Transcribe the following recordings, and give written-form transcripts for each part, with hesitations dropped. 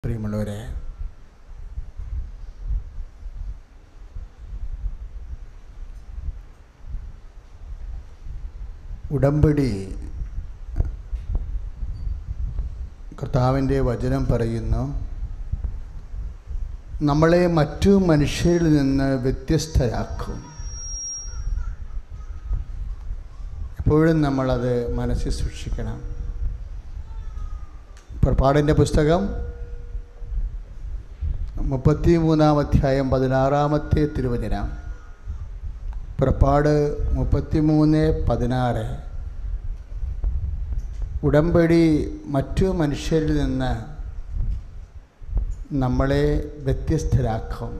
പ്രിയമുള്ളവരെ, ഉടമ്പടി കർത്താവിൻ്റെ വചനം പറയുന്നു, നമ്മളെ മറ്റു മനുഷ്യരിൽ നിന്ന് വ്യത്യസ്തരാക്കും. എപ്പോഴും നമ്മളത് മനസ്സിൽ സൂക്ഷിക്കണം. പുറപ്പാടിൻ്റെ പുസ്തകം 33-ാം അധ്യായം 16-ാമത്തെ തിരുവചനം. പുറപ്പാട് 33:16. ഉടമ്പടി മറ്റു മനുഷ്യരിൽ നിന്ന് നമ്മളെ വ്യത്യസ്തരാക്കും.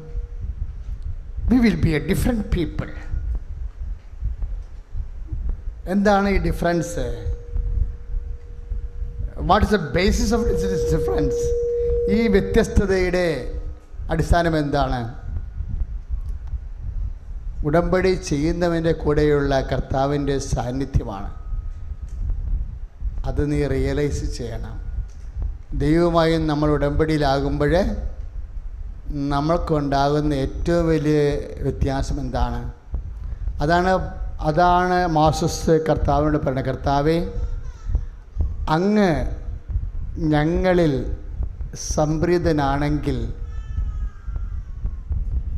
We will be a different people. എന്താണ് ഈ difference? What is the basis of this difference? ഈ വ്യത്യസ്തതയുടെ അടിസ്ഥാനം എന്താണ്? ഉടമ്പടി ചെയ്യുന്നവൻ്റെ കൂടെയുള്ള കർത്താവിൻ്റെ സാന്നിധ്യമാണ്. അത് നീ റിയലൈസ് ചെയ്യണം. ദൈവവുമായും നമ്മൾ ഉടമ്പടിയിലാകുമ്പോൾ നമ്മൾക്കുണ്ടാകുന്ന ഏറ്റവും വലിയ വ്യത്യാസം എന്താണ്? അതാണ് മോസസ് കർത്താവിനോട് പറയുന്നത്, കർത്താവേ, അങ്ങ് ഞങ്ങളിൽ സംപ്രീതനാണെങ്കിൽ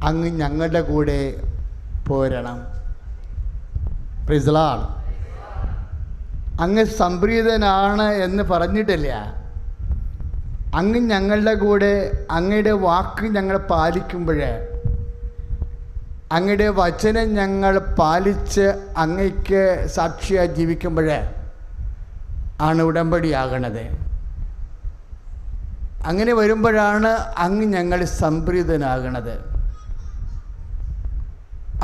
അങ്ങ് ഞങ്ങളുടെ കൂടെ പോരണം. Praise the Lord. അങ്ങ് സംപ്രീതനാണ് എന്ന് പറഞ്ഞിട്ടില്ല. അങ്ങ് ഞങ്ങളുടെ കൂടെ, അങ്ങയുടെ വാക്ക് ഞങ്ങൾ പാലിക്കുമ്പോൾ, അങ്ങയുടെ വചനം ഞങ്ങൾ പാലിച്ച് അങ്ങയ്ക്ക് സാക്ഷിയായി ജീവിക്കുമ്പോൾ ആണ് ഉടമ്പടിയാകണത്. അങ്ങനെ വരുമ്പോഴാണ് അങ്ങ് ഞങ്ങൾ സംപ്രീതനാകണത്.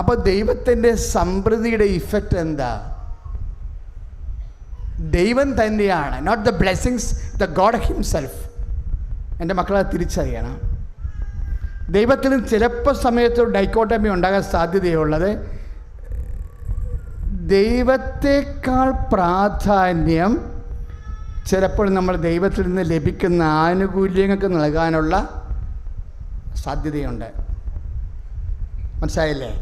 അപ്പോൾ ദൈവത്തിൻ്റെ സംപ്രീതിയുടെ ഇഫക്റ്റ് എന്താ? ദൈവം തന്നെയാണ്, not the blessings, the God himself. എൻ്റെ മക്കളെ തിരിച്ചറിയണം. ദൈവത്തിന് ചിലപ്പോൾ സമയത്ത് ഡൈക്കോട്ടമി ഉണ്ടാകാൻ സാധ്യതയുള്ളത്, ദൈവത്തെക്കാൾ പ്രാധാന്യം ചിലപ്പോൾ നമ്മൾ ദൈവത്തിൽ നിന്ന് ലഭിക്കുന്ന ആനുകൂല്യങ്ങൾക്ക് നൽകാനുള്ള സാധ്യതയുണ്ട്. മനസ്സിലായില്ലേ?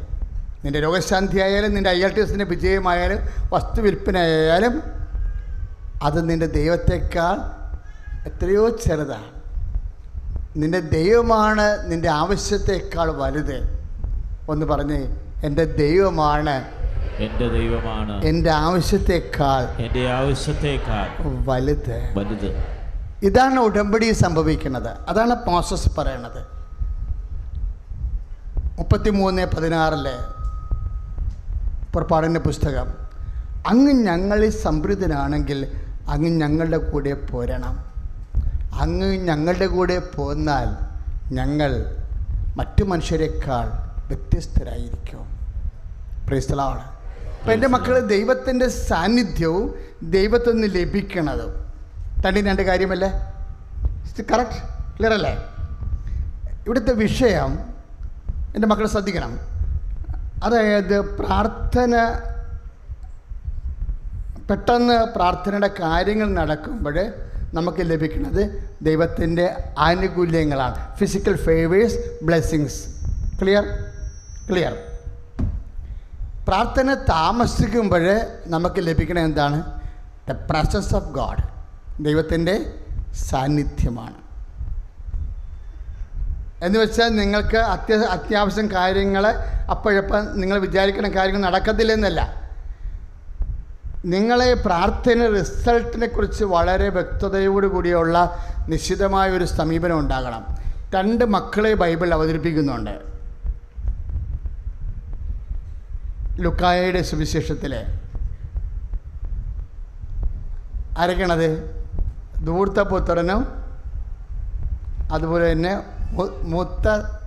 നിൻ്റെ രോഗശാന്തി ആയാലും, നിൻ്റെ IELTS വിജയമായാലും, വസ്തു വിൽപ്പനയായാലും, അത് നിൻ്റെ ദൈവത്തെക്കാൾ എത്രയോ ചെറുതാണ്. നിൻ്റെ ദൈവമാണ് നിൻ്റെ ആവശ്യത്തെക്കാൾ വലുത്. ഒന്ന് പറഞ്ഞ്, എൻ്റെ ദൈവമാണ് എൻ്റെ ആവശ്യത്തെക്കാൾ വലുത്. ഇതാണ് ഉടമ്പടി സംഭവിക്കുന്നത്. അതാണ് മോസസ് പറയണത്. 33:16 പുറപ്പാടിൻ്റെ പുസ്തകം. അങ്ങ് ഞങ്ങളിൽ സംപ്രീതനാണെങ്കിൽ അങ്ങ് ഞങ്ങളുടെ കൂടെ പോരണം. അങ്ങ് ഞങ്ങളുടെ കൂടെ പോന്നാൽ ഞങ്ങൾ മറ്റു മനുഷ്യരെക്കാൾ വ്യത്യസ്തരായിരിക്കും. Praise the Lord. അപ്പം എൻ്റെ മക്കൾ, ദൈവത്തിൻ്റെ സാന്നിധ്യവും ദൈവത്തിൽ നിന്ന് ലഭിക്കണതും രണ്ട് കാര്യമല്ലേ? കറക്റ്റ്? ക്ലിയർ അല്ലേ? ഇവിടുത്തെ വിഷയം എൻ്റെ മക്കൾ ശ്രദ്ധിക്കണം. അതായത് പ്രാർത്ഥന, പെട്ടെന്ന് പ്രാർത്ഥനയുടെ കാര്യങ്ങൾ നടക്കുമ്പോൾ നമുക്ക് ലഭിക്കുന്നത് ദൈവത്തിൻ്റെ ആനുകൂല്യങ്ങളാണ്. Physical favours, blessings. ക്ലിയർ. പ്രാർത്ഥന താമസിക്കുമ്പോൾ നമുക്ക് ലഭിക്കണത് എന്താണ്? The presence of God. ദൈവത്തിൻ്റെ സാന്നിധ്യമാണ്. എന്ന് വെച്ചാൽ നിങ്ങൾക്ക് അത്യാവശ്യം കാര്യങ്ങൾ അപ്പോഴപ്പം നിങ്ങൾ വിചാരിക്കുന്ന കാര്യങ്ങൾ നടക്കത്തില്ലെന്നല്ല. നിങ്ങളെ പ്രാർത്ഥന റിസൾട്ടിനെ കുറിച്ച് വളരെ വ്യക്തതയോടുകൂടിയുള്ള നിശ്ചിതമായൊരു സമീപനം ഉണ്ടാകണം. 2 മക്കളെ ബൈബിൾ അവതരിപ്പിക്കുന്നുണ്ട്. ലുക്കായുടെ സുവിശേഷത്തിൽ ആരൊക്കെയാണത്? ധൂർത്തപുത്രനും അതുപോലെ തന്നെ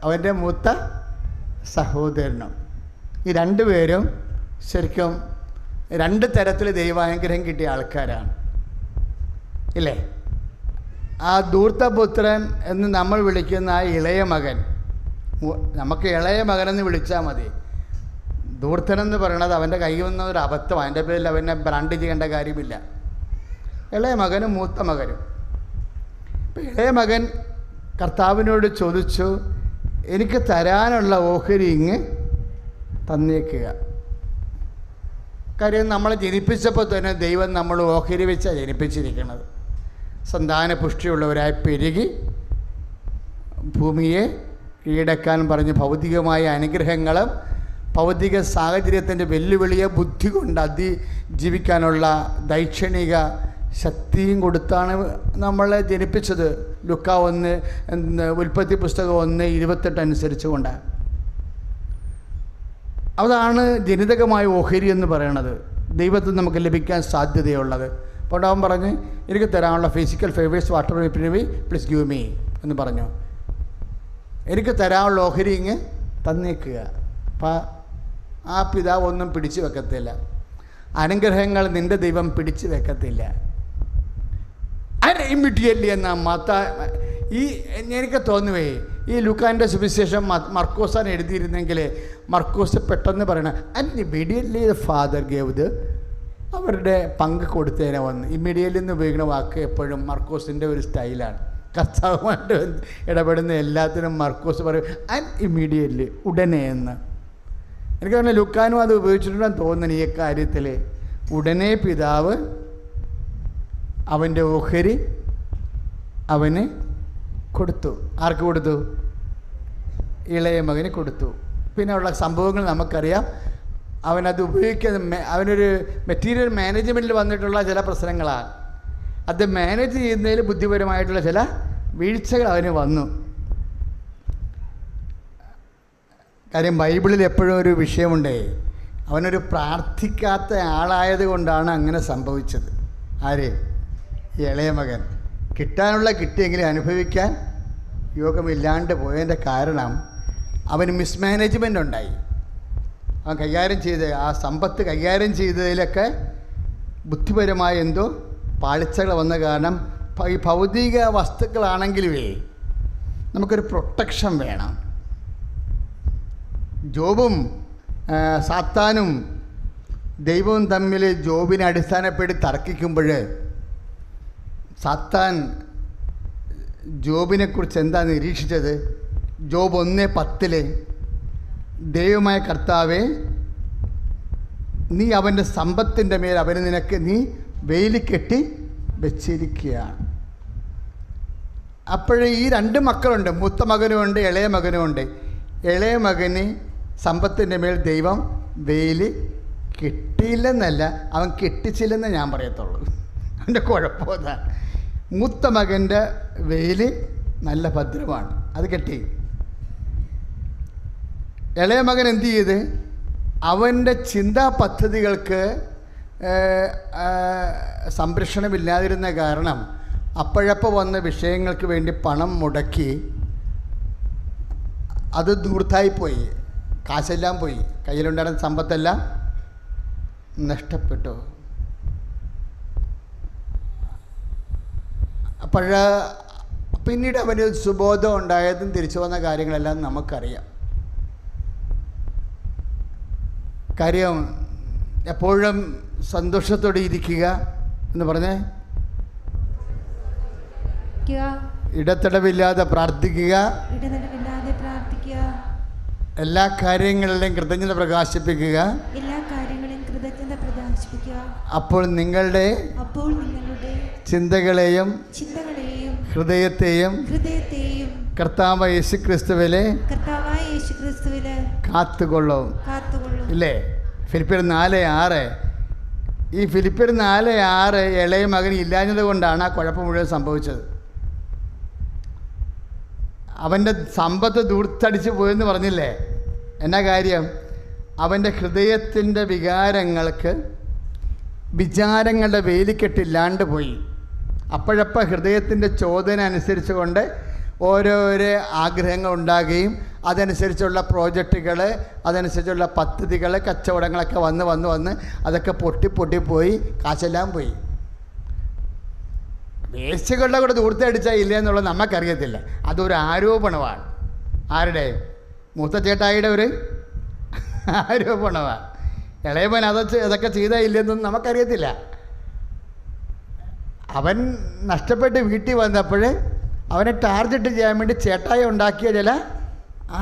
അവൻ്റെ മൂത്ത സഹോദരനും. ഈ 2 പേരും ശരിക്കും 2 തരത്തിൽ ദൈവാനുഗ്രഹം കിട്ടിയ ആൾക്കാരാണ്, ഇല്ലേ? ആ ധൂർത്തപുത്രൻ എന്ന് നമ്മൾ വിളിക്കുന്ന ആ ഇളയ മകൻ, നമുക്ക് ഇളയ മകനെന്ന് വിളിച്ചാൽ മതി. ധൂർത്തനെന്ന് പറയണത് അവൻ്റെ കയ്യിൽ വന്ന ഒരു അബദ്ധം. അതിൻ്റെ പേരിൽ അവനെ ബ്രാൻഡ് ചെയ്യേണ്ട കാര്യമില്ല. ഇളയ മകനും മൂത്ത മകനും. ഇപ്പം ഇളയ മകൻ കർത്താവിനോട് ചോദിച്ചു, എനിക്ക് തരാനുള്ള ഓഹരി ഇങ്ങ് തന്നേക്കുക. കാര്യം നമ്മളെ ജനിപ്പിച്ചപ്പോൾ തന്നെ ദൈവം നമ്മൾ ഓഹരി വെച്ചാണ് ജനിപ്പിച്ചിരിക്കുന്നത്. സന്താന പുഷ്ടിയുള്ളവരായി പെരുകി ഭൂമിയെ കീഴടക്കാൻ പറഞ്ഞ് ഭൗതികമായ അനുഗ്രഹങ്ങളും ഭൗതിക സാഹചര്യത്തിൻ്റെ വെല്ലുവിളിയെ ബുദ്ധി കൊണ്ട് അതിജീവിക്കാനുള്ള ദൈക്ഷണിക ശക്തിയും കൊടുത്താണ് നമ്മളെ ജനിപ്പിച്ചത്. ലുക്ക 1 ഉൽപ്പത്തി പുസ്തകം 1:28 അനുസരിച്ച് കൊണ്ട്. അതാണ് ജനിതകമായ ഓഹരി എന്ന് പറയണത്, ദൈവത്തിൽ നമുക്ക് ലഭിക്കാൻ സാധ്യതയുള്ളത്. അപ്പോൾ അവൻ പറഞ്ഞ്, എനിക്ക് തരാനുള്ള physical favours water please give me എന്ന് പറഞ്ഞു. എനിക്ക് തരാനുള്ള ഓഹരി ഇങ്ങ് തന്നേക്കുക. അപ്പം ആ പിതാവ് ഒന്നും പിടിച്ചു വെക്കത്തില്ല. അനുഗ്രഹങ്ങൾ നിൻ്റെ ദൈവം പിടിച്ചു വെക്കത്തില്ല. ഇമ്മീഡിയറ്റ്ലി എന്ന എനിക്ക് തോന്നുവേ, ഈ ലൂക്കാൻ്റെ സുവിശേഷം മർക്കോസാൻ എഴുതിയിരുന്നെങ്കിൽ മർക്കോസ് പെട്ടെന്ന് പറയണം, immediately the father gave the, അവരുടെ പങ്ക് കൊടുത്തേനെ വന്ന്. ഇമ്മീഡിയറ്റ്ലി എന്ന് ഉപയോഗിക്കുന്ന വാക്ക് എപ്പോഴും മർക്കോസിൻ്റെ ഒരു സ്റ്റൈലാണ്. കർത്താവുമായിട്ട് ഇടപെടുന്ന എല്ലാത്തിനും മർക്കോസ് പറയും ഇമ്മീഡിയറ്റ്ലി, ഉടനെ എന്ന്. എനിക്ക് പറഞ്ഞാൽ ലുക്കാനും അത് ഉപയോഗിച്ചിട്ടുണ്ടെന്ന് തോന്നുന്നു ഈ കാര്യത്തിൽ. ഉടനെ പിതാവ് അവൻ്റെ ഓഹരി അവന് കൊടുത്തു. ആർക്ക് കൊടുത്തു? ഇളയ മകന് കൊടുത്തു. പിന്നെ ഉള്ള സംഭവങ്ങൾ നമുക്കറിയാം. അവനത് ഉപയോഗിക്കുന്ന അവനൊരു മെറ്റീരിയൽ മാനേജ്മെൻറ്റിൽ വന്നിട്ടുള്ള ചില പ്രശ്നങ്ങളാണ്. അത് മാനേജ് ചെയ്യുന്നതിൽ ബുദ്ധിപരമായിട്ടുള്ള ചില വീഴ്ചകൾ അവന് വന്നു. കാര്യം ബൈബിളിൽ എപ്പോഴും ഒരു വിഷയമുണ്ടേ, അവനൊരു പ്രാർത്ഥിക്കാത്ത ആളായത് കൊണ്ടാണ് അങ്ങനെ സംഭവിച്ചത്. ആര്? ഇളയ മകൻ. കിട്ടാനുള്ള കിട്ടിയെങ്കിലും അനുഭവിക്കാൻ യോഗമില്ലാണ്ട് പോയതിൻ്റെ കാരണം അവന് മിസ്മാനേജ്മെൻ്റ് ഉണ്ടായി. അവൻ കൈകാര്യം ചെയ്ത് ആ സമ്പത്ത് കൈകാര്യം ചെയ്തതിലൊക്കെ ബുദ്ധിപരമായ എന്തോ പാളിച്ചകൾ വന്ന കാരണം ഈ ഭൗതിക വസ്തുക്കളാണെങ്കിലുമേ നമുക്കൊരു പ്രൊട്ടക്ഷൻ വേണം. ജോബും സാത്താനും ദൈവവും തമ്മിൽ ജോബിനെ അടിസ്ഥാനപ്പെടുത്തി തർക്കിക്കുമ്പോൾ സാത്താൻ ജോബിനെക്കുറിച്ച് എന്താ നിരീക്ഷിച്ചത്? ജോബ് 1:10 ദൈവമായ കർത്താവേ, നീ അവൻ്റെ സമ്പത്തിൻ്റെ മേൽ അവന് നിനക്ക് നീ വേലി കെട്ടി വെച്ചിരിക്കുകയാണ്. അപ്പോഴേ ഈ 2 മക്കളുണ്ട്, മൂത്ത മകനുമുണ്ട് ഇളയ മകനുമുണ്ട്. ഇളയ മകന് സമ്പത്തിൻ്റെ മേൽ ദൈവം വേലി കെട്ടിയില്ലെന്നല്ല, അവൻ കെട്ടിച്ചില്ലെന്ന് ഞാൻ പറയത്തുള്ളൂ. അവൻ്റെ കുഴപ്പമില്ല. മൂത്ത മകൻ്റെ വേലി നല്ല ഭദ്രമാണ്, അത് കെട്ടി. ഇളയ മകൻ എന്ത് ചെയ്ത്? അവൻ്റെ ചിന്താ പദ്ധതികൾക്ക് സംരക്ഷണമില്ലാതിരുന്ന കാരണം അപ്പോഴപ്പോൾ വന്ന വിഷയങ്ങൾക്ക് വേണ്ടി പണം മുടക്കി അത് ദൂർത്തായിപ്പോയി. കാശെല്ലാം പോയി, കയ്യിലുണ്ടായിരുന്ന സമ്പത്തെല്ലാം നഷ്ടപ്പെട്ടു. പിന്നീട് അവന് സുബോധം ഉണ്ടായതും തിരിച്ചു വന്ന കാര്യങ്ങളെല്ലാം നമുക്കറിയാം. കാര്യം എപ്പോഴും സന്തോഷത്തോടെ ഇരിക്കുക എന്ന് പറഞ്ഞേ, ഇടതടവില്ലാതെ പ്രാർത്ഥിക്കുക, എല്ലാ കാര്യങ്ങളിലും കൃതജ്ഞത പ്രകാശിപ്പിക്കുക. അപ്പോൾ നിങ്ങളുടെ ചിന്തകളെയും ഹൃദയത്തെയും കർത്താവായ യേശുക്രിസ്തുവിലെ കാത്തുകൊള്ളും. ഇല്ലേ? ഫിലിപ്പിയർ 4:6. ഈ ഫിലിപ്പിയർ 4:6 ഇളയ മകൻ ഇല്ലാഞ്ഞത് കൊണ്ടാണ് ആ കുഴപ്പം മുഴുവൻ സംഭവിച്ചത്. അവൻ്റെ സമ്പത്ത് ദൂർത്തടിച്ച് പോയെന്ന് പറഞ്ഞില്ലേ? എന്നാ കാര്യം? അവൻ്റെ ഹൃദയത്തിൻ്റെ വിചാരങ്ങളുടെ വേലിക്കെട്ടില്ലാണ്ട് പോയി. അപ്പോഴപ്പോൾ ഹൃദയത്തിൻ്റെ ചോദന അനുസരിച്ച് കൊണ്ട് ഓരോരോ ആഗ്രഹങ്ങൾ ഉണ്ടാകുകയും അതനുസരിച്ചുള്ള പ്രോജക്റ്റുകൾ, അതനുസരിച്ചുള്ള പദ്ധതികൾ, കച്ചവടങ്ങളൊക്കെ വന്ന് അതൊക്കെ പൊട്ടിപ്പോയി, കാശെല്ലാം പോയി. വേസ്റ്റുകളുടെ കൂടെ ദൂർത്തടിച്ചാൽ ഇല്ല എന്നുള്ളത് നമുക്കറിയത്തില്ല. അതൊരു ആരോപണമാണ്. ആരുടെ? മൂത്ത ചേട്ടായിയുടെ ഒരു ആരോപണമാണ്. ഇളയവൻ അതൊക്കെ ചെയ്താൽ ഇല്ലെന്നൊന്നും നമുക്കറിയത്തില്ല. അവൻ നഷ്ടപ്പെട്ട് വീട്ടിൽ വന്നപ്പോൾ അവനെ ടാർഗറ്റ് ചെയ്യാൻ വേണ്ടി ചേട്ടായി ഉണ്ടാക്കിയ ചില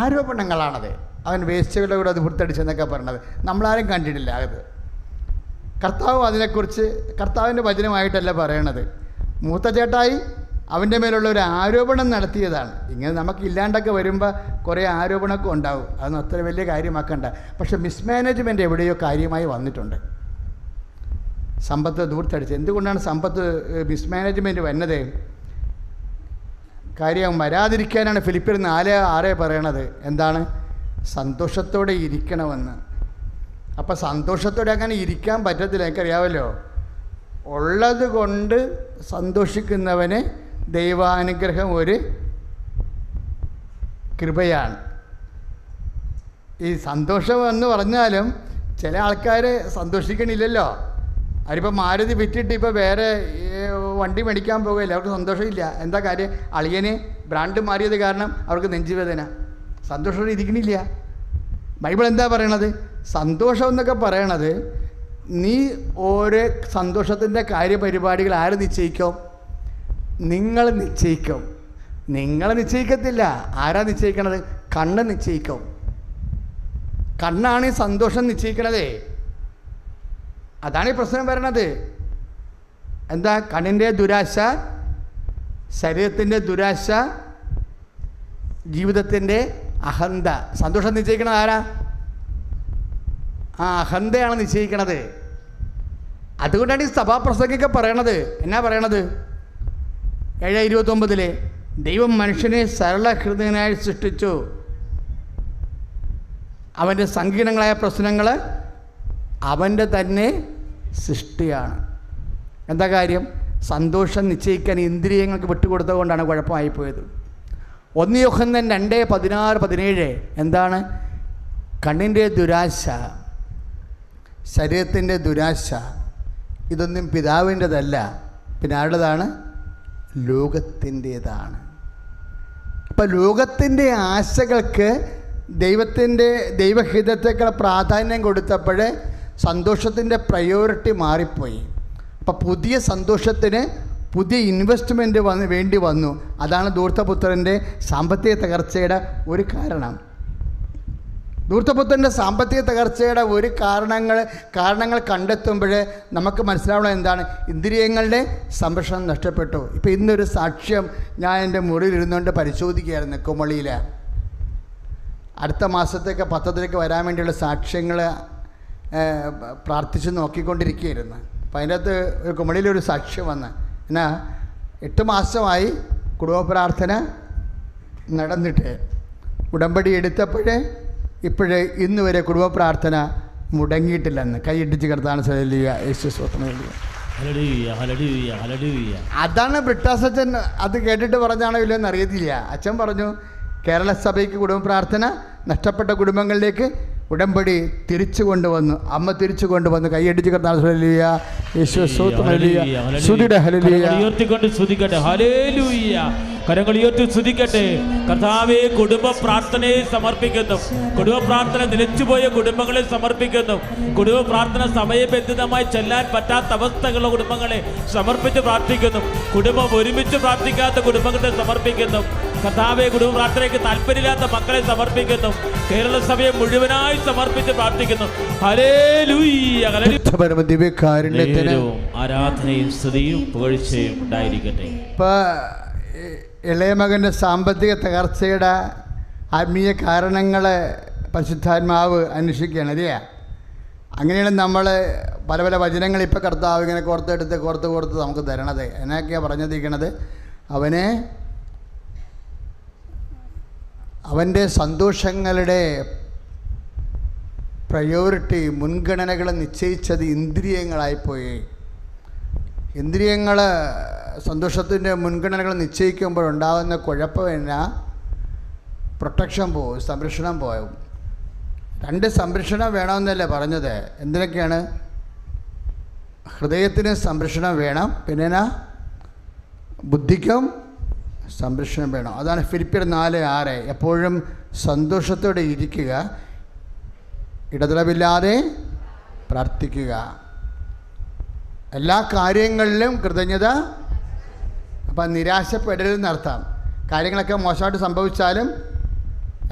ആരോപണങ്ങളാണത്. അവൻ വേശ്യകളുടെ കൂടെ അത് പുറത്തടിച്ചെന്നൊക്കെ പറഞ്ഞത് നമ്മളാരും കണ്ടിട്ടില്ല. അത് കർത്താവ് അതിനെക്കുറിച്ച് കർത്താവിൻ്റെ വചനമായിട്ടല്ല പറയണത്. മൂത്ത ചേട്ടായി അവൻ്റെ മേലുള്ള ഒരു ആരോപണം നടത്തിയതാണ്. ഇങ്ങനെ നമുക്ക് ഇല്ലാണ്ടൊക്കെ വരുമ്പോൾ കുറേ ആരോപണമൊക്കെ ഉണ്ടാവും, അതൊന്നും അത്ര വലിയ കാര്യമാക്കണ്ട. പക്ഷേ മിസ്മാനേജ്മെൻറ്റ് എവിടെയോ കാര്യമായി വന്നിട്ടുണ്ട്. സമ്പത്ത് ദൂർത്തടിച്ച്. എന്തുകൊണ്ടാണ് സമ്പത്ത് മിസ്മാനേജ്മെൻറ്റ് വന്നത്? കാര്യം വരാതിരിക്കാനാണ് ഫിലിപ്പിയർ 4:6 പറയണത്. എന്താണ്? സന്തോഷത്തോടെ ഇരിക്കണമെന്ന്. അപ്പം സന്തോഷത്തോടെ അങ്ങനെ ഇരിക്കാൻ പറ്റത്തില്ല, എനിക്കറിയാമല്ലോ. ഉള്ളത് കൊണ്ട് സന്തോഷിക്കുന്നവന് ദൈവാനുഗ്രഹം ഒരു കൃപയാണ്. ഈ സന്തോഷം എന്ന് പറഞ്ഞാലും ചില ആൾക്കാർ സന്തോഷിക്കണില്ലല്ലോ. അവരിപ്പോൾ മാരുതി വിറ്റിട്ട് ഇപ്പോൾ വേറെ വണ്ടി മേടിക്കാൻ പോകുകയില്ല, അവർക്ക് സന്തോഷമില്ല. എന്താ കാര്യം? അളിയന് ബ്രാൻഡ് മാറിയത് കാരണം അവർക്ക് നെഞ്ചുവേദന, സന്തോഷം ഇരിക്കണില്ല. ബൈബിൾ എന്താ പറയണത്? സന്തോഷം എന്നൊക്കെ പറയണത് നീ ഓരോ സന്തോഷത്തിൻ്റെ കാര്യപരിപാടികൾ ആര് നിശ്ചയിക്കും? നിങ്ങൾ നിശ്ചയിക്കും. നിങ്ങൾ നിശ്ചയിക്കത്തില്ല. ആരാ നിശ്ചയിക്കണത്? കണ്ണ് നിശ്ചയിക്കും. കണ്ണാണ് ഈ സന്തോഷം നിശ്ചയിക്കണതേ. അതാണ് ഈ പ്രശ്നം വരണത്. എന്താ? കണ്ണിൻ്റെ ദുരാശ, ശരീരത്തിൻ്റെ ദുരാശ, ജീവിതത്തിൻ്റെ അഹന്ത. സന്തോഷം നിശ്ചയിക്കണത് ആരാ? ആ അഹന്തയാണ് നിശ്ചയിക്കണത്. അതുകൊണ്ടാണ് ഈ സഭാപ്രസംഗമൊക്കെ പറയണത്. എന്നാ പറയണത്? 7:29 ദൈവം മനുഷ്യനെ സരളഹൃദയനായി സൃഷ്ടിച്ചു. അവൻ്റെ സങ്കീർണങ്ങളായ പ്രശ്നങ്ങൾ അവൻ്റെ തന്നെ സൃഷ്ടിയാണ്. എന്താ കാര്യം? സന്തോഷം നിശ്ചയിക്കാൻ ഇന്ദ്രിയങ്ങൾക്ക് വിട്ടുകൊടുത്തതുകൊണ്ടാണ് കുഴപ്പമായിപ്പോയത്. 1 യോഹന്നാൻ 2:16-17 എന്താണ്? കണ്ണിൻ്റെ ദുരാശ, ശരീരത്തിൻ്റെ ദുരാശ, ഇതൊന്നും പിതാവിൻ്റെതല്ല, പിന്നെ ആരുടേതാണ്? ലോകത്തിൻ്റേതാണ്. അപ്പം ലോകത്തിൻ്റെ ആശകൾക്ക് ദൈവഹിതത്തേക്കാൾ പ്രാധാന്യം കൊടുത്തപ്പോൾ സന്തോഷത്തിൻ്റെ പ്രയോറിറ്റി മാറിപ്പോയി. അപ്പം പുതിയ സന്തോഷത്തിന് പുതിയ ഇൻവെസ്റ്റ്മെൻറ്റ് വേണ്ടി വന്നു. അതാണ് ധൂർത്തപുത്രൻ്റെ സാമ്പത്തിക തകർച്ചയുടെ ഒരു കാരണം. ധൂർത്തപുത്രൻ്റെ സാമ്പത്തിക തകർച്ചയുടെ ഒരു കാരണങ്ങൾ കണ്ടെത്തുമ്പോൾ നമുക്ക് മനസ്സിലാവണം എന്താണ്? ഇന്ദ്രിയങ്ങളുടെ സംരക്ഷണം നഷ്ടപ്പെട്ടു. ഇപ്പോൾ ഇന്നൊരു സാക്ഷ്യം ഞാൻ എൻ്റെ മുറിയിൽ ഇരുന്നുകൊണ്ട് പരിശോധിക്കുകയായിരുന്നു കുമളിയിൽ. അടുത്ത മാസത്തേക്ക് പത്രത്തിലേക്ക് വരാൻ വേണ്ടിയുള്ള സാക്ഷ്യങ്ങൾ പ്രാർത്ഥിച്ച് നോക്കിക്കൊണ്ടിരിക്കുകയായിരുന്നു. അപ്പോൾ അതിൻ്റെ അകത്ത് ഒരു കുമളിയിലൊരു സാക്ഷ്യം വന്ന് എന്നാ 8 മാസമായി കുടുംബ പ്രാർത്ഥന നടന്നിട്ട് ഉടമ്പടി എടുത്തപ്പോഴേ ഇപ്പോഴേ ഇന്ന് വരെ കുടുംബ പ്രാർത്ഥന മുടങ്ങിയിട്ടില്ലെന്ന് കൈയിട്ടിച്ച് കിടത്താണ്. അതാണ് ബ്രിട്ടാസച്ചൻ അത് കേട്ടിട്ട് പറഞ്ഞാണോ ഇല്ലെന്ന് അറിയത്തില്ല. അച്ഛൻ പറഞ്ഞു കേരള സഭയ്ക്ക് കുടുംബ പ്രാർത്ഥന നഷ്ടപ്പെട്ട കുടുംബങ്ങളിലേക്ക് ഉടമ്പടി തിരിച്ചു കൊണ്ടുവന്നു. അമ്മ തിരിച്ചു കൊണ്ടുവന്നു. കൈയടിച്ച് കിടത്താണ്. കരങ്ങൾ ഉയർത്തി സ്തുതിക്കട്ടെ. കർത്താവേ, കുടുംബ പ്രാർത്ഥനയെ സമർപ്പിക്കുന്നു. കുടുംബ പ്രാർത്ഥന നിലച്ചുപോയ കുടുംബങ്ങളെ സമർപ്പിക്കുന്നു. കുടുംബ പ്രാർത്ഥന സമയബന്ധിതമായി ചെല്ലാൻ പറ്റാത്ത അവസ്ഥകളുള്ള കുടുംബങ്ങളെ സമർപ്പിച്ച് പ്രാർത്ഥിക്കുന്നു. കുടുംബം ഒരുമിച്ച് പ്രാർത്ഥിക്കാത്ത കുടുംബങ്ങളെ സമർപ്പിക്കുന്നു. കർത്താവേ, കുടുംബ പ്രാർത്ഥനയ്ക്ക് താല്പര്യമില്ലാത്ത മക്കളെ സമർപ്പിക്കുന്നു. കേരള സഭയെ മുഴുവനായി സമർപ്പിച്ച് പ്രാർത്ഥിക്കുന്നു. ഹല്ലേലൂയ. ആരാധനയും സ്തുതിയും പുകഴ്ചയും ഉണ്ടായിരിക്കട്ടെ. ഇളയ മകൻ്റെ സാമ്പത്തിക തകർച്ചയുടെ ആത്മീയ കാരണങ്ങളെ പരിശുദ്ധാത്മാവ് അന്വേഷിക്കുകയാണ് അല്ലേ? അങ്ങനെയാണ് നമ്മൾ പല പല വചനങ്ങൾ ഇപ്പോൾ കർത്താവ് ഇങ്ങനെ കോർത്ത് നമുക്ക് തരണത്. എന്നൊക്കെയാണ് പറഞ്ഞിരിക്കണത്? അവൻ്റെ സന്തോഷങ്ങളുടെ പ്രയോറിറ്റി മുൻഗണനകൾ നിശ്ചയിച്ചത് ഇന്ദ്രിയങ്ങളായിപ്പോയി. ഇന്ദ്രിയങ്ങൾ സന്തോഷത്തിൻ്റെ മുൻഗണനകൾ നിശ്ചയിക്കുമ്പോഴുണ്ടാകുന്ന കുഴപ്പമില്ല, പ്രൊട്ടക്ഷൻ പോവും, സംരക്ഷണം പോവും. 2 സംരക്ഷണം വേണമെന്നല്ലേ പറഞ്ഞത്? എന്തിനൊക്കെയാണ്? ഹൃദയത്തിന് സംരക്ഷണം വേണം, പിന്നെ ബുദ്ധിക്കും സംരക്ഷണം വേണം. അതാണ് ഫിലിപ്പിയർ 4:6 എപ്പോഴും സന്തോഷത്തോടെ ഇരിക്കുക, ഇടതടവില്ലാതെ പ്രാർത്ഥിക്കുക, എല്ലാ കാര്യങ്ങളിലും കൃതജ്ഞത. അപ്പം നിരാശപ്പെടരുതെന്നർത്ഥം. കാര്യങ്ങളൊക്കെ മോശമായിട്ട് സംഭവിച്ചാലും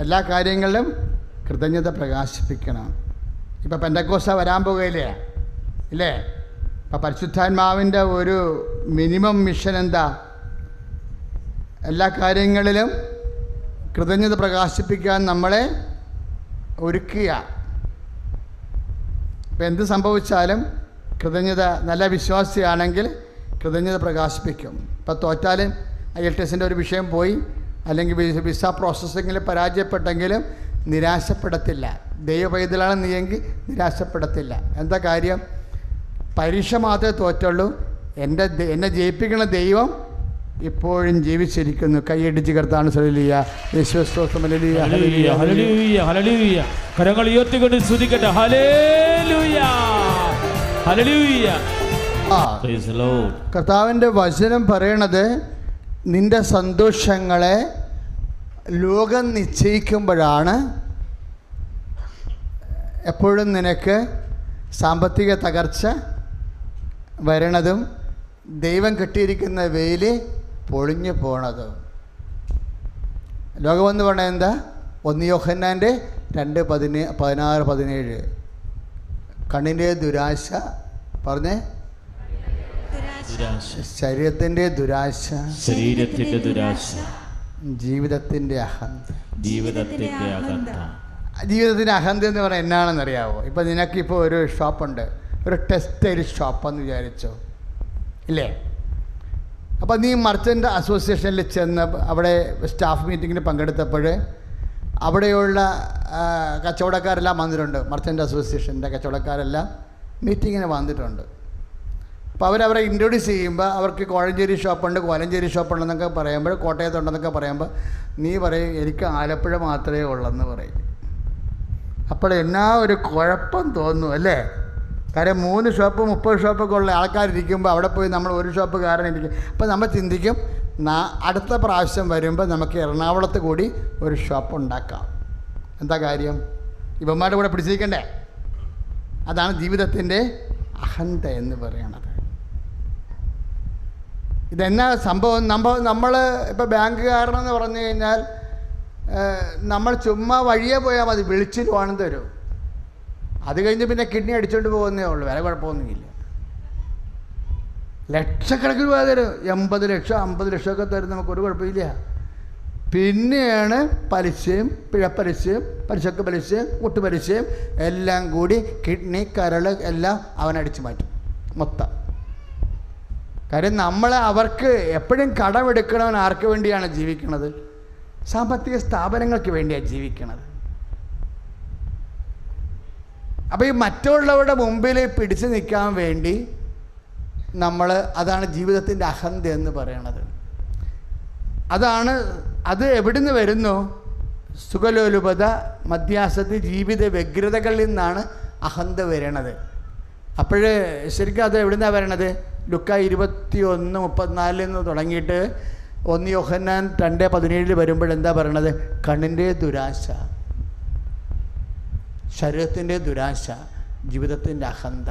എല്ലാ കാര്യങ്ങളിലും കൃതജ്ഞത പ്രകാശിപ്പിക്കണം. ഇപ്പം പെന്തക്കോസ്ത വരാൻ പോകുകയില്ലേ, ഇല്ലേ? അപ്പം പരിശുദ്ധാത്മാവിൻ്റെ ഒരു മിനിമം മിഷൻ എന്താ? എല്ലാ കാര്യങ്ങളിലും കൃതജ്ഞത പ്രകാശിപ്പിക്കാൻ നമ്മളെ ഒരുക്കുക. ഇപ്പം എന്ത് സംഭവിച്ചാലും കൃതജ്ഞത, നല്ല വിശ്വാസിയാണെങ്കിൽ കൃതജ്ഞത പ്രകാശിപ്പിക്കും. ഇപ്പം തോറ്റാലും IELTS ഒരു വിഷയം പോയി, അല്ലെങ്കിൽ വിസ പ്രോസസ്സിങ്ങിൽ പരാജയപ്പെട്ടെങ്കിലും നിരാശപ്പെടത്തില്ല. ദൈവപൈതലാണ് നീയെങ്കിൽ നിരാശപ്പെടത്തില്ല. എന്താ കാര്യം? പരീക്ഷ മാത്രമേ തോറ്റുള്ളൂ. എന്നെ ജയിപ്പിക്കുന്ന ദൈവം ഇപ്പോഴും ജീവിച്ചിരിക്കുന്നു. കൈയടിച്ച് കർത്താവിന് ഹല്ലേലൂയ, യേശുസ്തോത്രം, ഹല്ലേലൂയ, ഹല്ലേലൂയ, ഹല്ലേലൂയ, ഹല്ലേലൂയ. കരങ്ങൾ ഉയർത്തിക്കൊണ്ട് സ്തുതിക്കട്ടെ. ഹല്ലേലൂയ, ഹല്ലേലൂയ. Praise the Lord. കർത്താവിൻ്റെ വചനം പറയണത്, നിന്റെ സന്തോഷങ്ങളെ ലോകം നിശ്ചയിക്കുമ്പോഴാണ് എപ്പോഴും നിനക്ക് സാമ്പത്തിക തകർച്ച വരണതും ദൈവം കെട്ടിയിരിക്കുന്ന വേലി പൊളിഞ്ഞു പോണതും. ലോകമെന്ന് പറഞ്ഞാൽ എന്താ? 1 യോഹന്നാൻ്റെ 2:16-17. കണ്ണിൻ്റെ ദുരാശ, പറഞ്ഞേ, ശരീരത്തിൻ്റെ ദുരാശ, ശരീരത്തിന്റെ ദുരാശ, ജീവിതത്തിൻ്റെ അഹന്ത. ജീവിതത്തിന്റെ അകന്ത. ജീവിതത്തിൻ്റെ അഹന്ത എന്ന് പറഞ്ഞാൽ എന്നാണെന്നറിയാവോ? ഇപ്പം നിനക്കിപ്പോൾ ഒരു ഷോപ്പുണ്ട്, ഒരു ടെക്സ്റ്റൈൽ ഷോപ്പെന്ന് വിചാരിച്ചോ, ഇല്ലേ? അപ്പോൾ നീ മർച്ചൻ്റ് അസോസിയേഷനിൽ ചെന്ന് അവിടെ സ്റ്റാഫ് മീറ്റിങ്ങിന് പങ്കെടുത്തപ്പോൾ അവിടെയുള്ള കച്ചവടക്കാരെല്ലാം വന്നിട്ടുണ്ട്. മർച്ചൻ്റ് അസോസിയേഷൻ്റെ കച്ചവടക്കാരെല്ലാം മീറ്റിങ്ങിന് വന്നിട്ടുണ്ട്. അപ്പോൾ അവരവരെ ഇൻട്രൊഡ്യൂസ് ചെയ്യുമ്പോൾ അവർക്ക് കോഴഞ്ചേരി ഷോപ്പുണ്ട്, കോലഞ്ചേരി ഷോപ്പുണ്ടെന്നൊക്കെ പറയുമ്പോൾ, കോട്ടയത്തുണ്ടെന്നൊക്കെ പറയുമ്പോൾ നീ പറയും എനിക്ക് ആലപ്പുഴ മാത്രമേ ഉള്ളെന്ന് പറയും. അപ്പോൾ എന്നാ ഒരു കുഴപ്പം തോന്നും, അല്ലേ? കാര്യം 3 ഷോപ്പ് 30 ഷോപ്പൊക്കെ ഉള്ള ആൾക്കാരിരിക്കുമ്പോൾ അവിടെ പോയി നമ്മൾ ഒരു ഷോപ്പ് കാരണം ഇരിക്കും. അപ്പോൾ നമ്മൾ ചിന്തിക്കും, അടുത്ത പ്രാവശ്യം വരുമ്പോൾ നമുക്ക് എറണാകുളത്ത് കൂടി ഒരു ഷോപ്പ് ഉണ്ടാക്കാം. എന്താ കാര്യം? ഇവന്മാരുടെ കൂടെ പിടിച്ചിരിക്കണ്ടേ? അതാണ് ജീവിതത്തിൻ്റെ അഹന്ത എന്ന് പറയണത്. ഇതെന്നാ സംഭവം? നമ്മൾ ഇപ്പോൾ ബാങ്കുകാരനെന്ന് പറഞ്ഞു കഴിഞ്ഞാൽ നമ്മൾ ചുമ്മാ വഴിയെ പോയാൽ മതി, വിളിച്ചിട്ട് വേണം തരും. അത് കഴിഞ്ഞ് പിന്നെ കിഡ്നി അടിച്ചുകൊണ്ട് പോകുന്നേ ഉള്ളൂ, വേറെ കുഴപ്പമൊന്നുമില്ല. ലക്ഷക്കണക്കിന് രൂപ തരും, 80 ലക്ഷം 50 ലക്ഷമൊക്കെ തരും, നമുക്കൊരു കുഴപ്പമില്ല. പിന്നെയാണ് പലിശയും പിഴപ്പലിശയും പലിശക്ക് പലിശയും കൂട്ടുപലിശയും എല്ലാം കൂടി കിഡ്നി കരൾ എല്ലാം അവനടിച്ചു മാറ്റും മൊത്തം. കാര്യം അവർക്ക് എപ്പോഴും കടമെടുക്കണവൻ ആർക്ക് വേണ്ടിയാണ് ജീവിക്കുന്നത്? സാമ്പത്തിക സ്ഥാപനങ്ങൾക്ക് വേണ്ടിയാണ് ജീവിക്കുന്നത്. അപ്പോൾ ഈ മറ്റുള്ളവരുടെ മുമ്പിൽ പിടിച്ചു നിൽക്കാൻ വേണ്ടി അതാണ് ജീവിതത്തിൻ്റെ അഹന്ത എന്ന് പറയണത്. അത് എവിടുന്ന് വരുന്നു? സുഖലോലുപത, മധ്യാസക്തി, ജീവിത വ്യഗ്രതകളിൽ നിന്നാണ് അഹന്ത വരണത്. അപ്പോൾ ശരിക്കും അത് എവിടുന്നാണ് വരണത്? ലുക്ക 21:34 നിന്ന് തുടങ്ങിയിട്ട് 1 യോഹന്നാൻ 2:17 വരുമ്പോഴെന്താ പറയണത്? കണ്ണിൻ്റെ ദുരാശ, ശരീരത്തിൻ്റെ ദുരാശ, ജീവിതത്തിൻ്റെ അഹന്ത.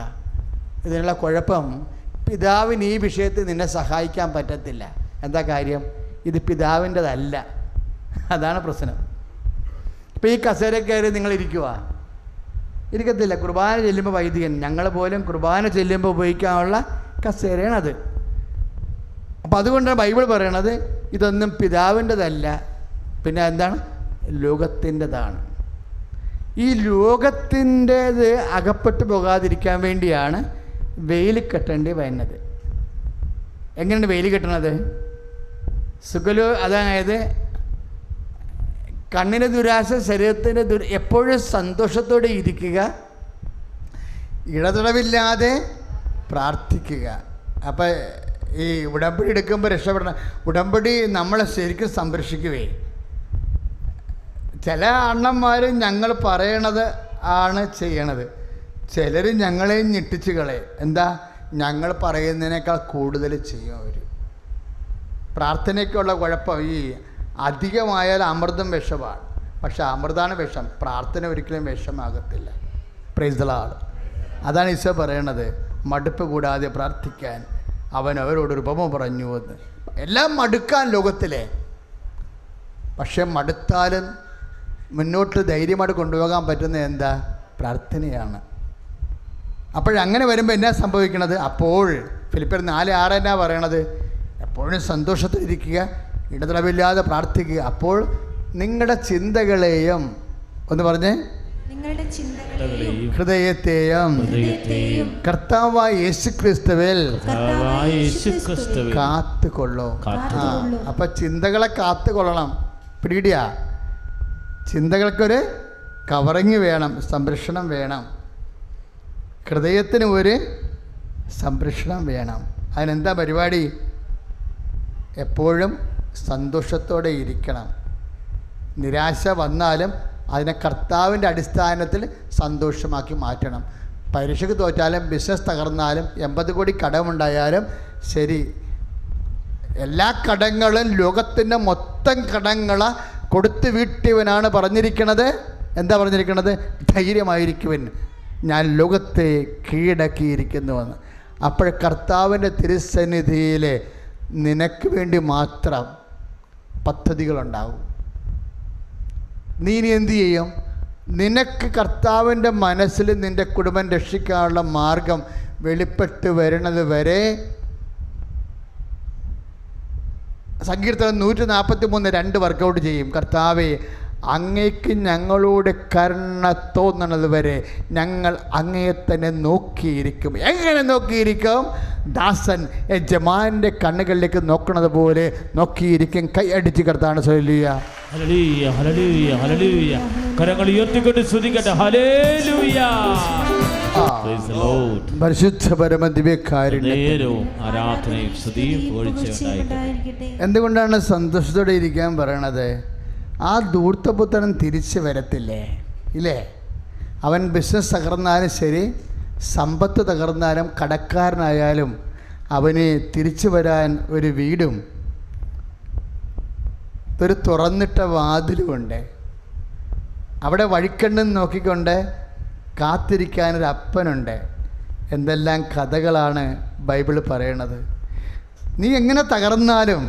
ഇതിനുള്ള കുഴപ്പം, പിതാവിന് ഈ വിഷയത്തിൽ നിന്നെ സഹായിക്കാൻ പറ്റത്തില്ല. എന്താ കാര്യം? ഇത് പിതാവിൻ്റെതല്ല. അതാണ് പ്രശ്നം. ഇപ്പോൾ ഈ കസേര കയറി നിങ്ങളിരിക്കുക, ഇരിക്കത്തില്ല. കുർബാന ചെല്ലുമ്പോൾ വൈദികൻ, ഞങ്ങൾ പോലും കുർബാന ചെല്ലുമ്പോൾ ഉപയോഗിക്കാനുള്ള കസേരയാണത്. അപ്പോൾ അതുകൊണ്ടാണ് ബൈബിൾ പറയണത് ഇതൊന്നും പിതാവിൻ്റെതല്ല, പിന്നെ എന്താണ്? ലോകത്തിൻ്റെതാണ്. ഈ ലോകത്തിൻ്റേത് അകപ്പെട്ടു പോകാതിരിക്കാൻ വേണ്ടിയാണ് വെയിൽ കെട്ടേണ്ടി വരുന്നത്. എങ്ങനെയാണ് വെയിൽ കെട്ടണത്? അതായത് കണ്ണിന് ദുരാശ, ശരീരത്തിൻ്റെ എപ്പോഴും സന്തോഷത്തോടെ ഇരിക്കുക, ഇടതടവില്ലാതെ പ്രാർത്ഥിക്കുക. അപ്പം ഈ ഉടമ്പടി എടുക്കുമ്പോൾ രക്ഷപ്പെടണം. ഉടമ്പടി നമ്മളെ ശരിക്കും സംരക്ഷിക്കുവേ. ചില അണ്ണന്മാർ ഞങ്ങൾ പറയണത് ആണ് ചെയ്യണത്, ചിലർ ഞങ്ങളെയും ഞെട്ടിച്ച് കളയും. എന്താ? ഞങ്ങൾ പറയുന്നതിനേക്കാൾ കൂടുതൽ ചെയ്യും അവർ. പ്രാർത്ഥനയ്ക്കുള്ള കുഴപ്പം, ഈ അധികമായാൽ അമൃതം വിഷമാണ്. പക്ഷെ അമൃതാണ് വിഷം, പ്രാർത്ഥന ഒരിക്കലും വിഷമാകത്തില്ല. Price the Lord. അതാണ് ഈശോ പറയണത്, മടുപ്പ് കൂടാതെ പ്രാർത്ഥിക്കാൻ അവൻ അവരോടൊരു ഉപമ പറഞ്ഞു എന്ന്. എല്ലാം മടുക്കാൻ ലോകത്തിലെ. പക്ഷെ മടുത്താലും മുന്നോട്ട് ധൈര്യമായിട്ട് കൊണ്ടുപോകാൻ പറ്റുന്നത് എന്താ? പ്രാർത്ഥനയാണ്. അപ്പോഴങ്ങനെ വരുമ്പോൾ എന്നാ സംഭവിക്കണത്? അപ്പോൾ ഫിലിപ്പിയർ 4:6 എന്നാ പറയണത്? എപ്പോഴും സന്തോഷത്തിലിരിക്കുക, ഇടതടവില്ലാതെ പ്രാർത്ഥിക്കുക. അപ്പോൾ നിങ്ങളുടെ ചിന്തകളെയും ഒന്ന് പറഞ്ഞേ, നിങ്ങളുടെ ചിന്തകളെയും ഹൃദയത്തെയും കർത്താവായ യേശുക്രിസ്തുവിൽ കാത്തുകൊള്ളൂ. അപ്പൊ ചിന്തകളെ കാത്തുകൊള്ളണം. പിടിയാ, ചിന്തകൾക്കൊരു കവറിങ് വേണം, സംരക്ഷണം വേണം. ഹൃദയത്തിന് ഒരു സംരക്ഷണം വേണം. അതിനെന്താ പരിപാടി? എപ്പോഴും സന്തോഷത്തോടെ ഇരിക്കണം. നിരാശ വന്നാലും അതിനെ കർത്താവിൻ്റെ അടിസ്ഥാനത്തിൽ സന്തോഷമാക്കി മാറ്റണം. പരീക്ഷയ്ക്ക് തോറ്റാലും ബിസിനസ് തകർന്നാലും 80 കോടി കടമുണ്ടായാലും ശരി, എല്ലാ കടങ്ങളും ലോകത്തിൻ്റെ മൊത്തം കടങ്ങളെ കൊടുത്തു വീട്ടിയവനാണ് പറഞ്ഞിരിക്കുന്നത്. എന്താ പറഞ്ഞിരിക്കുന്നത്? ധൈര്യമായിരിക്കുവൻ, ഞാൻ ലോകത്തെ കീഴടക്കിയിരിക്കുന്നുവെന്ന്. അപ്പോൾ കർത്താവിൻ്റെ തിരുസന്നിധിയിൽ നിനക്ക് വേണ്ടി മാത്രം പദ്ധതികളുണ്ടാവും. നീ ഇനി എന്തു ചെയ്യും? നിനക്ക് കർത്താവിൻ്റെ മനസ്സിൽ നിൻ്റെ കുടുംബം രക്ഷിക്കാനുള്ള മാർഗം വെളിപ്പെട്ട് വരുന്നത് വരെ സങ്കീർത്തനം 143 വർക്കൗട്ട് ചെയ്യും. കർത്താവേ, അങ്ങേക്ക് ഞങ്ങളോട് കരുണ തോന്നണത് വരെ ഞങ്ങൾ അങ്ങയെ തന്നെ നോക്കിയിരിക്കും. എങ്ങനെ നോക്കിയിരിക്കും? ദാസൻ യജമാൻ്റെ കണ്ണുകളിലേക്ക് നോക്കണത് പോലെ നോക്കിയിരിക്കും. കൈ അടിച്ച് കർത്താവാണ്. ഹല്ലേലൂയ, ഹല്ലേലൂയ, ഹല്ലേലൂയ, ഹല്ലേലൂയ. കരങ്ങൾ ഉയർത്തിക്കൊണ്ട് സ്തുതിക്കട്ടെ. ഹല്ലേലൂയ. Praise the Lord. പരിശുദ്ധ പരമ ദിവ്യകാരുണ്യം, ആരാധനയും സ്തുതിയും പുകഴ്ചയുണ്ടായിരിക്കട്ടെ. എന്തുകൊണ്ടാണ് സന്തോഷത്തോടെ ഇരിക്കാൻ പറയണത്? ആ ധൂർത്തപുത്രൻ തിരിച്ച് വരത്തില്ലേ? ഇല്ലേ? അവൻ ബിസിനസ് തകർന്നാലും ശരി, സമ്പത്ത് തകർന്നാലും, കടക്കാരനായാലും അവന് തിരിച്ചു വരാൻ ഒരു വീടും ഒരു തുറന്നിട്ട വാതിലുമുണ്ട്. അവിടെ വഴിക്കണ്ണും നോക്കിക്കൊണ്ട് കാത്തിരിക്കാനൊരു അപ്പനുണ്ട്. എന്തെല്ലാം കഥകളാണ് ബൈബിൾ പറയണത്. നീ എങ്ങനെ തകർന്നാലും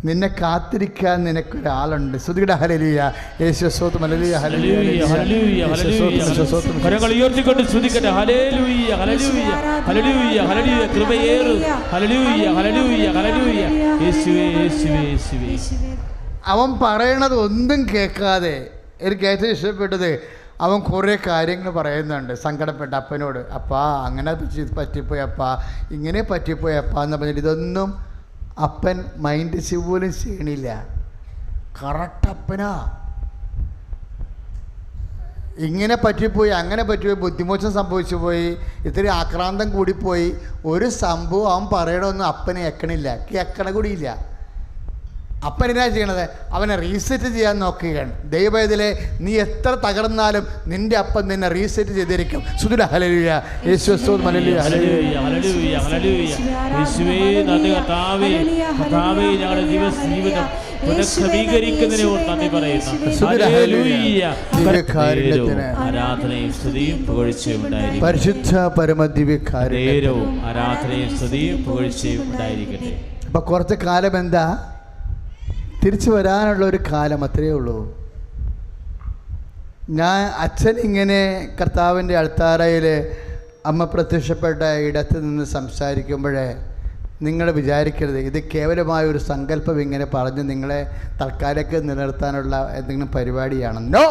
നിന്നെ കാത്തിരിക്കാൻ നിനക്കൊരാളുണ്ട്. സ്തുതിയുടെ ഹല്ലേലൂയ, യേശുവേ സ്തോത്രം, ഹല്ലേലൂയ, ഹല്ലേലൂയ, ഹല്ലേലൂയ, ഹല്ലേലൂയ. കരങ്ങൾ ഉയർത്തിക്കൊണ്ട് സ്തുതിക്കട്ടെ. ഹല്ലേലൂയ, ഹല്ലേലൂയ, ഹല്ലേലൂയ, ഹല്ലേലൂയ. കൃപയേറും. ഹല്ലേലൂയ, ഹല്ലേലൂയ, ഹല്ലേലൂയ. യേശുവേ, യേശുവേ, യേശുവേ. അവൻ പറയണത് ഒന്നും കേൾക്കാതെ എനിക്ക് ഏറ്റവും ഇഷ്ടപ്പെട്ടത്, അവൻ കുറേ കാര്യങ്ങൾ പറയുന്നുണ്ട് സങ്കടപ്പെട്ട അപ്പനോട്. അപ്പാ അങ്ങനെ പറ്റിപ്പോയി, അപ്പാ ഇങ്ങനെ പറ്റിപ്പോയി, അപ്പാ എന്ന് പറഞ്ഞിട്ട് ഇതൊന്നും അപ്പൻ മൈൻഡ് പോലും ചെയ്യണില്ല. കറക്റ്റ് അപ്പനാ. ഇങ്ങനെ പറ്റിപ്പോയി, അങ്ങനെ പറ്റിപ്പോയി, ബുദ്ധിമോശം സംഭവിച്ചു പോയി, ഇത്തിരി ആക്രാന്തം കൂടിപ്പോയി, ഒരു സംഭവം അവൻ പറയണമെന്നും അപ്പനെ കേൾക്കണ കൂടിയില്ല. അപ്പൻ എന്നാ ചെയ്യണത്? അവനെ റീസെറ്റ് ചെയ്യാൻ നോക്കുകയാണ്. ദൈവവേദനയിലെ നീ എത്ര തകർന്നാലും നിന്റെ അപ്പൻ നിന്നെ റീസെറ്റ് ചെയ്തിരിക്കും. സ്തുതിയുടെ ഹല്ലേലൂയ, യേശുവേ സ്തോത്രം, ഹല്ലേലൂയ, ഹല്ലേലൂയ, ഹല്ലേലൂയ, ഹല്ലേലൂയ. യേശുവേ നന്ദി കർത്താവേ. കർത്താവേ, ഞങ്ങളുടെ ജീവിതം പുനഃക്രമീകരിക്കുന്നതിനെ ഓർത്ത് നന്ദി പറയുന്നു. ഹല്ലേലൂയ. ആരാധനയും സ്തുതിയും പുകഴ്ചയും ഉണ്ടായിരിക്കട്ടെ. പരിശുദ്ധ പരമ ദിവ്യകാരുണ്യം, ആരാധനയും സ്തുതിയും പുകഴ്ചയും ഉണ്ടായിരിക്കട്ടെ. അപ്പൊ കുറച്ച് കാലം എന്താ തിരിച്ചു വരാനുള്ള ഒരു കാലം, അത്രയേ ഉള്ളൂ. അച്ഛൻ ഇങ്ങനെ കർത്താവിൻ്റെ അൾത്താരയിൽ അമ്മ പ്രത്യക്ഷപ്പെട്ട ഇടത്ത് നിന്ന് സംസാരിക്കുമ്പോഴേ നിങ്ങൾ വിചാരിക്കരുത് ഇത് കേവലമായ ഒരു സങ്കല്പം ഇങ്ങനെ പറഞ്ഞ് നിങ്ങളെ തൽക്കാലത്തേക്ക് നിലനിർത്താനുള്ള എന്തെങ്കിലും പരിപാടിയാണ്. No,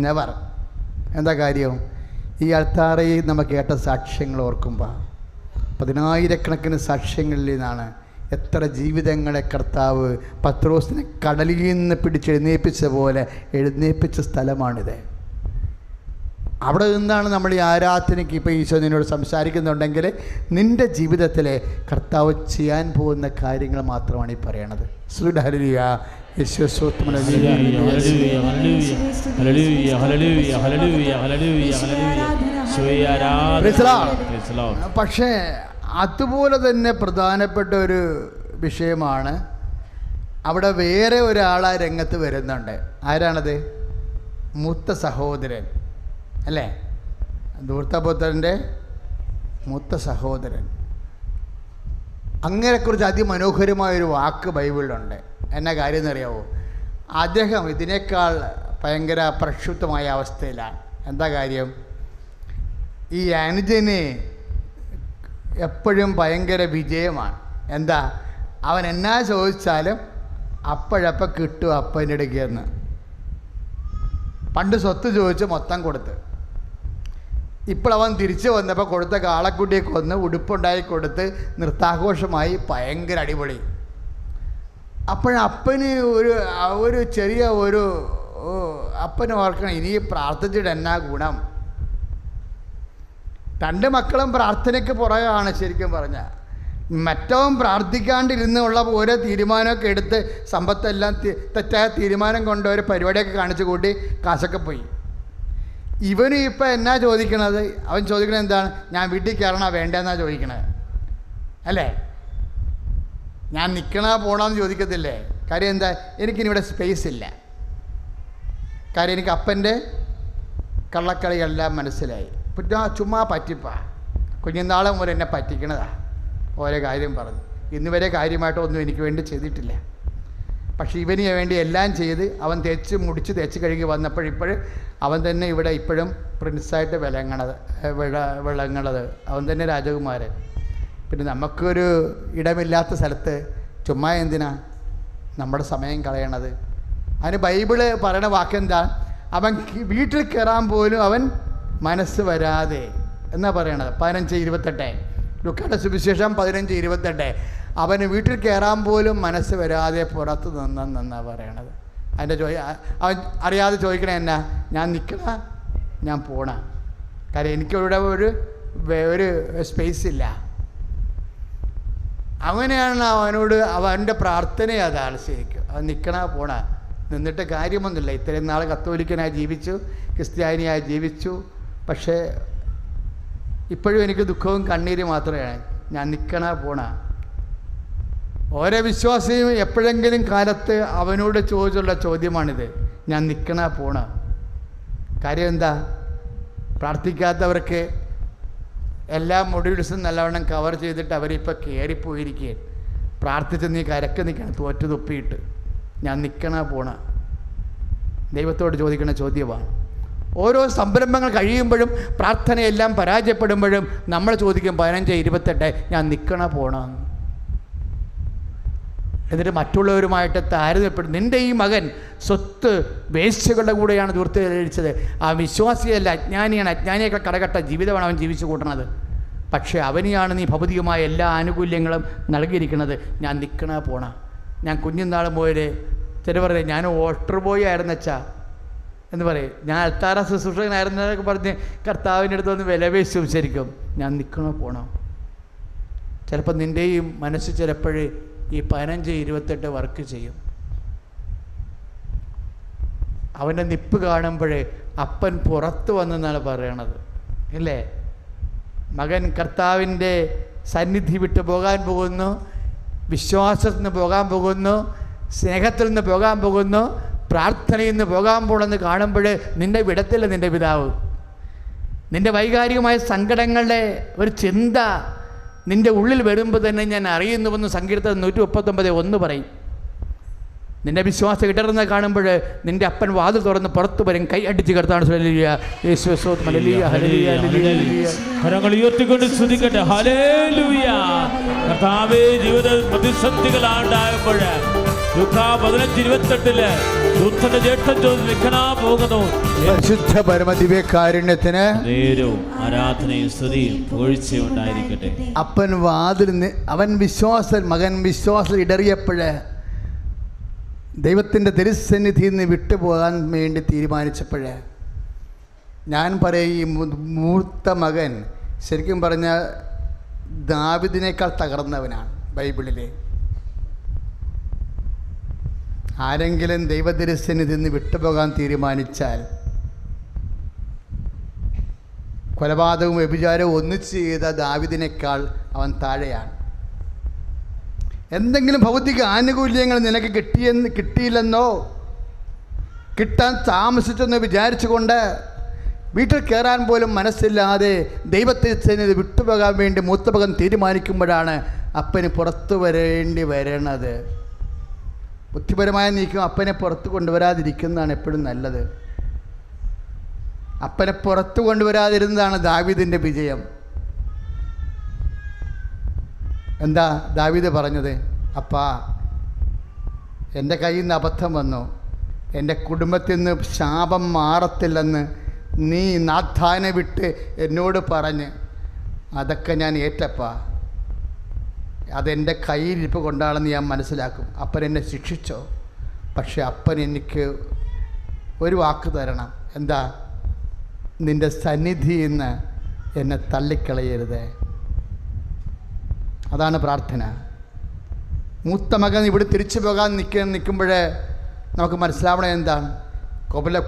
never. എന്താ കാര്യം? ഈ അൾത്താരയിൽ നമ്മൾ കേട്ട സാക്ഷ്യങ്ങൾ ഓർക്കുമ്പോൾ 10,000 സാക്ഷ്യങ്ങളിൽ നിന്നാണ് എത്ര ജീവിതങ്ങളെ കർത്താവ് പത്രോസിനെ കടലിൽ നിന്ന് പിടിച്ചെഴുന്നേൽപ്പിച്ച പോലെ എഴുന്നേൽപ്പിച്ച സ്ഥലമാണിത്. അവിടെ നിന്നാണ് നമ്മൾ ഈ ആരാധനയ്ക്ക് ഇപ്പോൾ ഈശോ നിന്നോട് സംസാരിക്കുന്നുണ്ടെങ്കിൽ നിൻ്റെ ജീവിതത്തിലെ കർത്താവ് ചെയ്യാൻ പോകുന്ന കാര്യങ്ങൾ മാത്രമാണ് ഈ പറയണത്. സ്തുതിയുടെ ഹല്ലേലൂയ, യേശുവേ സ്തോത്രം, ഹല്ലേലൂയ, ഹല്ലേലൂയ, ഹല്ലേലൂയ, ഹല്ലേലൂയ, ഹല്ലേലൂയ, ഹല്ലേലൂയ, ഹല്ലേലൂയ. പക്ഷേ അതുപോലെ തന്നെ പ്രധാനപ്പെട്ട ഒരു വിഷയമാണ് അവിടെ വേറെ ഒരാളാ രംഗത്ത് വരുന്നുണ്ട്. ആരാണത്? മൂത്ത സഹോദരൻ അല്ലേ? ധൂർത്തപുത്രൻ്റെ മൂത്ത സഹോദരൻ. അങ്ങനെക്കുറിച്ച് അതിമനോഹരമായൊരു വാക്ക് ബൈബിളിലുണ്ട്. എന്നാ കാര്യം എന്നറിയാവോ? അദ്ദേഹം ഇതിനേക്കാൾ ഭയങ്കര പ്രക്ഷുബ്ധമായ അവസ്ഥയിലാണ്. എന്താ കാര്യം? ഈ അനുജന് എപ്പോഴും ഭയങ്കര വിജയമാണ്. എന്താ? അവൻ എന്നാ ചോദിച്ചാലും അപ്പോഴപ്പം കിട്ടും അപ്പൻ്റെ ഇടയ്ക്കെന്ന്. പണ്ട് സ്വത്ത് ചോദിച്ച് മൊത്തം കൊടുത്ത്, ഇപ്പോഴവൻ തിരിച്ചു വന്നപ്പോൾ കൊടുത്ത കാളക്കുട്ടിയെ കൊന്ന് ഉടുപ്പുണ്ടായി കൊടുത്ത് നൃത്താഘോഷമായി ഭയങ്കര അടിപൊളി. അപ്പോഴപ്പന് ഒരു ചെറിയ അപ്പന് ഓർക്കണം, ഇനി പ്രാർത്ഥിച്ചിട്ട് എന്നാ ഗുണം. 2 മക്കളും പ്രാർത്ഥനയ്ക്ക് പുറകാണ് ശരിക്കും പറഞ്ഞാൽ. മറ്റവൻ പ്രാർത്ഥിക്കാണ്ടിരുന്നുള്ള ഓരോ തീരുമാനമൊക്കെ എടുത്ത് സമ്പത്തെല്ലാം തെറ്റായ തീരുമാനം കൊണ്ട് ഒരു പരിപാടിയൊക്കെ കാണിച്ചു കൂട്ടി കാശൊക്കെ പോയി. ഇവന് ഇപ്പം എന്നാ ചോദിക്കണത്? അവൻ ചോദിക്കണത് എന്താണ്? ഞാൻ വീട്ടിൽ കയറണോ വേണ്ടെന്നാണ് ചോദിക്കണത് അല്ലേ? ഞാൻ നിൽക്കണോ പോകണമെന്ന് ചോദിക്കത്തില്ലേ? കാര്യം എന്താ? എനിക്കിനിവിടെ സ്പേസ് ഇല്ല. കാര്യം എനിക്ക് അപ്പൻ്റെ കള്ളക്കളിയെല്ലാം മനസ്സിലായി. പിന്നെ ചുമ്മാ പറ്റിപ്പാ, കുഞ്ഞുനാളും മുതൽ എന്നെ പറ്റിക്കണതാ. ഓരോ കാര്യം പറഞ്ഞു. ഇന്നുവരെ കാര്യമായിട്ടൊന്നും എനിക്ക് വേണ്ടി ചെയ്തിട്ടില്ല. പക്ഷേ ഇവന് വേണ്ടി എല്ലാം ചെയ്ത് അവൻ തേച്ച് കഴുകി വന്നപ്പോഴിപ്പോഴും അവൻ തന്നെ ഇവിടെ ഇപ്പോഴും പ്രിൻസായിട്ട് വിളങ്ങണത്. അവൻ തന്നെ രാജകുമാരൻ. പിന്നെ നമുക്കൊരു ഇടമില്ലാത്ത സ്ഥലത്ത് ചുമ്മാ എന്തിനാ നമ്മുടെ സമയം കളയണത്? അതിന് ബൈബിള് പറയണ വാക്കെന്താ? അവൻ വീട്ടിൽ കയറാൻ പോലും അവൻ മനസ്സ് വരാതെ എന്നാ പറയണത്. 15:28 ലൂക്കായുടെ സുവിശേഷം 15:28. അവന് വീട്ടിൽ കയറാൻ പോലും മനസ്സ് വരാതെ പുറത്ത് നിന്നെന്നാണ് പറയണത്. അതിൻ്റെ അവൻ അറിയാതെ ചോദിക്കണേ എന്നാ? ഞാൻ നിൽക്കണ, ഞാൻ പോണ. കാര്യം എനിക്കിവിടെ ഒരു സ്പേസ് ഇല്ല. അങ്ങനെയാണ് അവനോട് അവൻ്റെ പ്രാർത്ഥന. അതാണ് ശരിക്കും. അവൻ നിൽക്കണ പോണ. നിന്നിട്ട് കാര്യമൊന്നുമില്ല. ഇത്രയും നാൾ കത്തോലിക്കനായി ജീവിച്ചു, ക്രിസ്ത്യാനിയായി ജീവിച്ചു. പക്ഷേ ഇപ്പോഴും എനിക്ക് ദുഃഖവും കണ്ണീരും മാത്രമാണ്. ഞാൻ നിൽക്കണ പോണ. ഓരോ വിശ്വാസിയും എപ്പോഴെങ്കിലും കാലത്ത് അവനോട് ചോദിച്ചുള്ള ചോദ്യമാണിത്. ഞാൻ നിൽക്കണ പോണ. കാര്യം എന്താ? പ്രാർത്ഥിക്കാത്തവർക്ക് എല്ലാ മൊഡ്യൂൾസും നല്ലവണ്ണം കവർ ചെയ്തിട്ട് അവരിപ്പോൾ കയറിപ്പോയിരിക്കുകയാണ്. പ്രാർത്ഥിച്ച് നീ കരക്ക് നിൽക്കണം, തോറ്റു തുപ്പിയിട്ട്. ഞാൻ നിൽക്കണ പോണ. ദൈവത്തോട് ചോദിക്കണ ചോദ്യമാണ്. ഓരോ സംരംഭങ്ങൾ കഴിയുമ്പോഴും പ്രാർത്ഥനയെല്ലാം പരാജയപ്പെടുമ്പോഴും നമ്മൾ ചോദിക്കും 15:28 ഞാൻ നിൽക്കണ പോണം. എന്നിട്ട് മറ്റുള്ളവരുമായിട്ട് താരതമ്യപ്പെടും. നിൻ്റെ ഈ മകൻ സ്വത്ത് വേശ്യകളുടെ കൂടെയാണ് ദൂർത്തഴിച്ചത്. ആ വിശ്വാസിയല്ല, അജ്ഞാനിയാണ്. അജ്ഞാനിയൊക്കെ കടകട്ട ജീവിതമാണ് അവൻ ജീവിച്ചു കൂട്ടണത്. പക്ഷേ അവനെയാണ് നീ ഭൗതികമായ എല്ലാ ആനുകൂല്യങ്ങളും നൽകിയിരിക്കുന്നത്. ഞാൻ നിൽക്കണ പോണ. ഞാൻ കുഞ്ഞുനാൾ മുതൽ ചില ഞാൻ ഓട്ടർ ബോയ് ആയിരുന്നച്ചാ എന്ന് പറയും. ഞാൻ അൾത്താര ശുശ്രൂഷകനായിരുന്നതൊക്കെ പറഞ്ഞ് കർത്താവിൻ്റെ അടുത്ത് വന്ന് വിലപേശും. ശരിക്കും ഞാൻ നിൽക്കണോ പോണോ? ചിലപ്പോൾ നിൻ്റെയും മനസ്സ് ചിലപ്പോഴേ ഈ 15-28 വർക്ക് ചെയ്യും. അവൻ്റെ നിപ്പ് കാണുമ്പോഴേ അപ്പൻ പുറത്ത് വന്നെന്നാണ് പറയണത് ഇല്ലേ? മകൻ കർത്താവിൻ്റെ സന്നിധി വിട്ട് പോകാൻ പോകുന്നു, വിശ്വാസത്തിൽ നിന്ന് പോകാൻ പോകുന്നു, സ്നേഹത്തിൽ നിന്ന് പോകാൻ പോകുന്നു, പ്രാർത്ഥനയിൽ നിന്ന് പോകാൻ പോകണമെന്ന് കാണുമ്പോൾ നിൻ്റെ വിടത്തില്ല നിൻ്റെ പിതാവ്. നിൻ്റെ വൈകാരികമായ സങ്കടങ്ങളുടെ ഒരു ചിന്ത നിൻ്റെ ഉള്ളിൽ വരുമ്പോൾ തന്നെ ഞാൻ അറിയുന്നുവെന്ന് സങ്കീർത്തനം 139:1 പറയും. നിൻ്റെ വിശ്വാസം ഇടർന്ന് കാണുമ്പോൾ നിൻ്റെ അപ്പൻ വാതിൽ തുറന്ന് പുറത്തു വരും. കൈ അടിച്ച് കർത്താവ് കരങ്ങൾ ഉയർത്തിക്കൊണ്ട് സ്തുതിക്കട്ടെ. ഹല്ലേലൂയ. കർത്താവേ, ജീവിത പ്രതിസന്ധികളാണ്ടായപ്പോൾ ലൂക്കാ 15:28 ദൂതന്റെ ജ്യേഷ്ഠൻ നിൽക്കണാ പോകുന്നു. പരിശുദ്ധ പരമദിവ്യകാരുണ്യത്തിന് നേരവും ആരാധനയും സ്തുതിയും പുകഴ്ചയും ഉണ്ടായിരിക്കട്ടെ. അപ്പൻ വാതിൽ മകൻ വിശ്വാസം ഇടറിയപ്പോഴേ ദൈവത്തിൻ്റെ തിരുസന്നിധിയിൽ നിന്ന് വിട്ടുപോകാൻ വേണ്ടി തീരുമാനിച്ചപ്പോഴേ ഞാൻ പറയും, ഈ മൂത്ത മകൻ ശരിക്കും പറഞ്ഞാൽ ദാവീദിനേക്കാൾ തകർന്നവനാണ് ബൈബിളിലെ. ആരെങ്കിലും ദൈവതിരുസന്നിധിയിൽ നിന്ന് വിട്ടുപോകാൻ തീരുമാനിച്ചാൽ കൊലപാതകവും വ്യഭിചാരവും ഒന്നിച്ച് ചെയ്ത ദാവീദിനേക്കാൾ അവൻ താഴെയാണ്. എന്തെങ്കിലും ഭൗതിക ആനുകൂല്യങ്ങൾ നിനക്ക് കിട്ടിയില്ലെന്നോ കിട്ടാൻ താമസിച്ചെന്ന് വിചാരിച്ചുകൊണ്ട് വീട്ടിൽ കയറാൻ പോലും മനസ്സില്ലാതെ ദൈവത്തിരുസന്നിധി വിട്ടുപോകാൻ വേണ്ടി മൂത്ത മകൻ തീരുമാനിക്കുമ്പോഴാണ് അപ്പന് പുറത്തു വരേണ്ടി വരണത്. ബുദ്ധിപരമായ നീക്കം അപ്പനെ പുറത്ത് കൊണ്ടുവരാതിരിക്കുന്നതാണ് എപ്പോഴും നല്ലത്. അപ്പനെ പുറത്ത് കൊണ്ടുവരാതിരുന്നതാണ് ദാവീദിൻ്റെ വിജയം. എന്താ ദാവീദ് പറഞ്ഞത്? അപ്പാ, എൻ്റെ കയ്യിൽ നിന്ന് അബദ്ധം വന്നു, എൻ്റെ കുടുംബത്തിൽ നിന്ന് ശാപം മാറത്തില്ലെന്ന് നീ നാഥാനെ വിട്ട് എന്നോട് പറഞ്ഞ്, അതൊക്കെ ഞാൻ ഏറ്റപ്പാ. അതെൻ്റെ കയ്യിലിരിപ്പ് കൊണ്ടാണെന്ന് ഞാൻ മനസ്സിലാക്കും. അപ്പൻ എന്നെ ശിക്ഷിച്ചോ, പക്ഷെ അപ്പൻ എനിക്ക് ഒരു വാക്ക് തരണം. എന്താ? നിൻ്റെ സന്നിധിയിൽ നിന്ന് എന്നെ തള്ളിക്കളയരുത്. അതാണ് പ്രാർത്ഥന. മൂത്ത മകൻ ഇവിടെ തിരിച്ചു പോകാൻ നിൽക്കുമ്പോൾ നമുക്ക് മനസ്സിലാവണം എന്താണ്?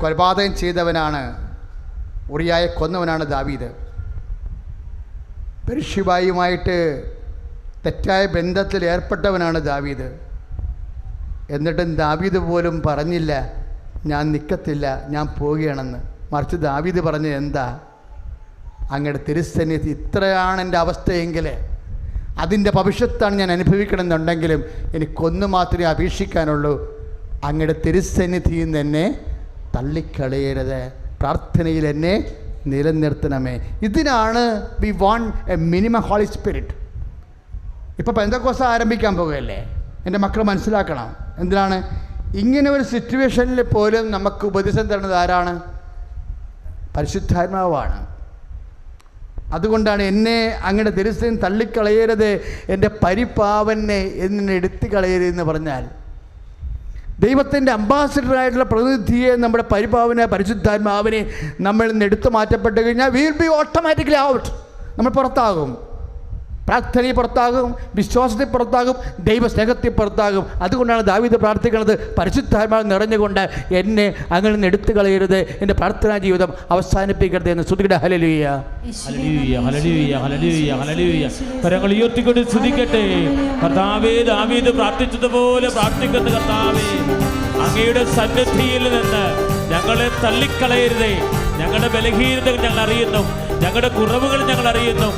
കൊലപാതകം ചെയ്തവനാണ്, ഉറിയായെ കൊന്നവനാണ് ദാവീദ്. പെർശിബായുമായിട്ട് തെറ്റായ ബന്ധത്തിൽ ഏർപ്പെട്ടവനാണ് ദാവീദ്. എന്നിട്ടും ദാവീദ് പോലും പറഞ്ഞില്ല ഞാൻ നിൽക്കത്തില്ല, ഞാൻ പോവുകയാണെന്ന്. മറിച്ച് ദാവീദ് പറഞ്ഞത് എന്താ? അങ്ങയുടെ തിരുസന്നിധി ഇത്രയാണ് എൻ്റെ അവസ്ഥയെങ്കിൽ അതിൻ്റെ ഭവിഷ്യത്താണ് ഞാൻ അനുഭവിക്കണമെന്നുണ്ടെങ്കിലും എനിക്കൊന്നു മാത്രമേ അപേക്ഷിക്കാനുള്ളൂ, അങ്ങയുടെ തിരുസന്നിധിയിൽ നിന്ന് എന്നെ തള്ളിക്കളയരുത്, പ്രാർത്ഥനയിൽ എന്നെ നിലനിർത്തണമേ. ഇതിനാണ് we want a minimum Holy Spirit. ഇപ്പോൾ പെന്തക്കോസ്ത് ആരംഭിക്കാൻ പോകുകയല്ലേ? എൻ്റെ മക്കൾ മനസ്സിലാക്കണം. എന്തിനാണ്? ഇങ്ങനെ ഒരു സിറ്റുവേഷനിൽ പോലും നമുക്ക് ഉപദേശം തരുന്നത് ആരാണ്? പരിശുദ്ധാത്മാവാണ്. അതുകൊണ്ടാണ് എന്നെ അങ്ങയുടെ തിരുസന്നിധിയിൽ തള്ളിക്കളയരുത്, എൻ്റെ പരിപാവനെ എന്നെ എടുത്തു കളയരുതെന്ന് പറഞ്ഞാൽ ദൈവത്തിൻ്റെ അംബാസിഡറായിട്ടുള്ള പ്രതിനിധിയെ, നമ്മുടെ പരിപാവനെ പരിശുദ്ധാത്മാവിനെ നമ്മളിൽ നിന്ന് എടുത്തു മാറ്റപ്പെട്ട് കഴിഞ്ഞാൽ വിൽ ബി ഓട്ടോമാറ്റിക്കലി ഔട്ട്. നമ്മൾ പുറത്താകും. പ്രാർത്ഥനയിൽ പുറത്താകും, വിശ്വാസത്തിൽ പുറത്താകും, ദൈവസ്നേഹത്തിൽ പുറത്താകും. അതുകൊണ്ടാണ് ദാവീദ് പ്രാർത്ഥിക്കുന്നത്, പരിശുദ്ധാത്മാവ് നിറഞ്ഞുകൊണ്ട് എന്നെ അങ്ങനെ നിന്ന് എടുത്തു കളയരുത്, എൻ്റെ പ്രാർത്ഥനാ ജീവിതം അവസാനിപ്പിക്കരുത് എന്ന് സ്തുതിക്കട്ടെ. ഹല്ലേലൂയ, ഹല്ലേലൂയ, ഹല്ലേലൂയ, ഹല്ലേലൂയ, ഹല്ലേലൂയ. കരങ്ങൾ ഉയർത്തിക്കൊണ്ട് സ്തുതിക്കട്ടെ. കർത്താവേ, ദാവീദ് പ്രാർത്ഥിച്ചതുപോലെ പ്രാർത്ഥിക്കുന്ന കർത്താവേ, അങ്ങയുടെ സന്നിധിയിൽ നിന്ന് ഞങ്ങളെ തള്ളിക്കളയരുതേ. ഞങ്ങളുടെ ബലഹീനതകൾ ഞങ്ങൾ അറിയുന്നു, ഞങ്ങളുടെ കുറവുകൾ ഞങ്ങൾ അറിയുന്നു.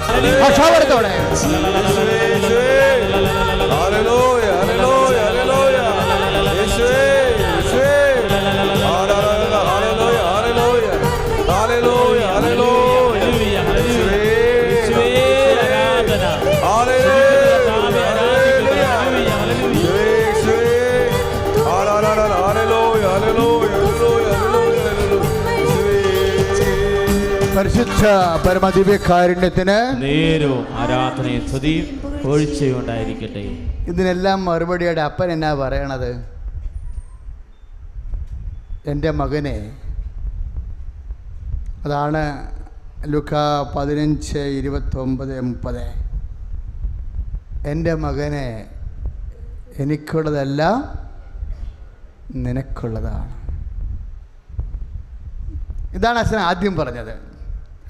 പരിശുദ്ധ പരമദിവ്യകാരുണ്യത്തിന് നേരവും ആരാധനയും സ്തുതിയും പുകഴ്ചയും ഉണ്ടായിരിക്കട്ടെ. ഇതിനെല്ലാം മറുപടിയുടെ അപ്പൻ എന്നാ പറയണത്? എൻ്റെ മകനെ, അതാണ് ലൂക്കാ 15:29-30. എൻ്റെ മകനെ, എനിക്കുള്ളതെല്ലാം നിനക്കുള്ളതാണ്. ഇതാണ് അച്ഛൻ ആദ്യം പറഞ്ഞത്.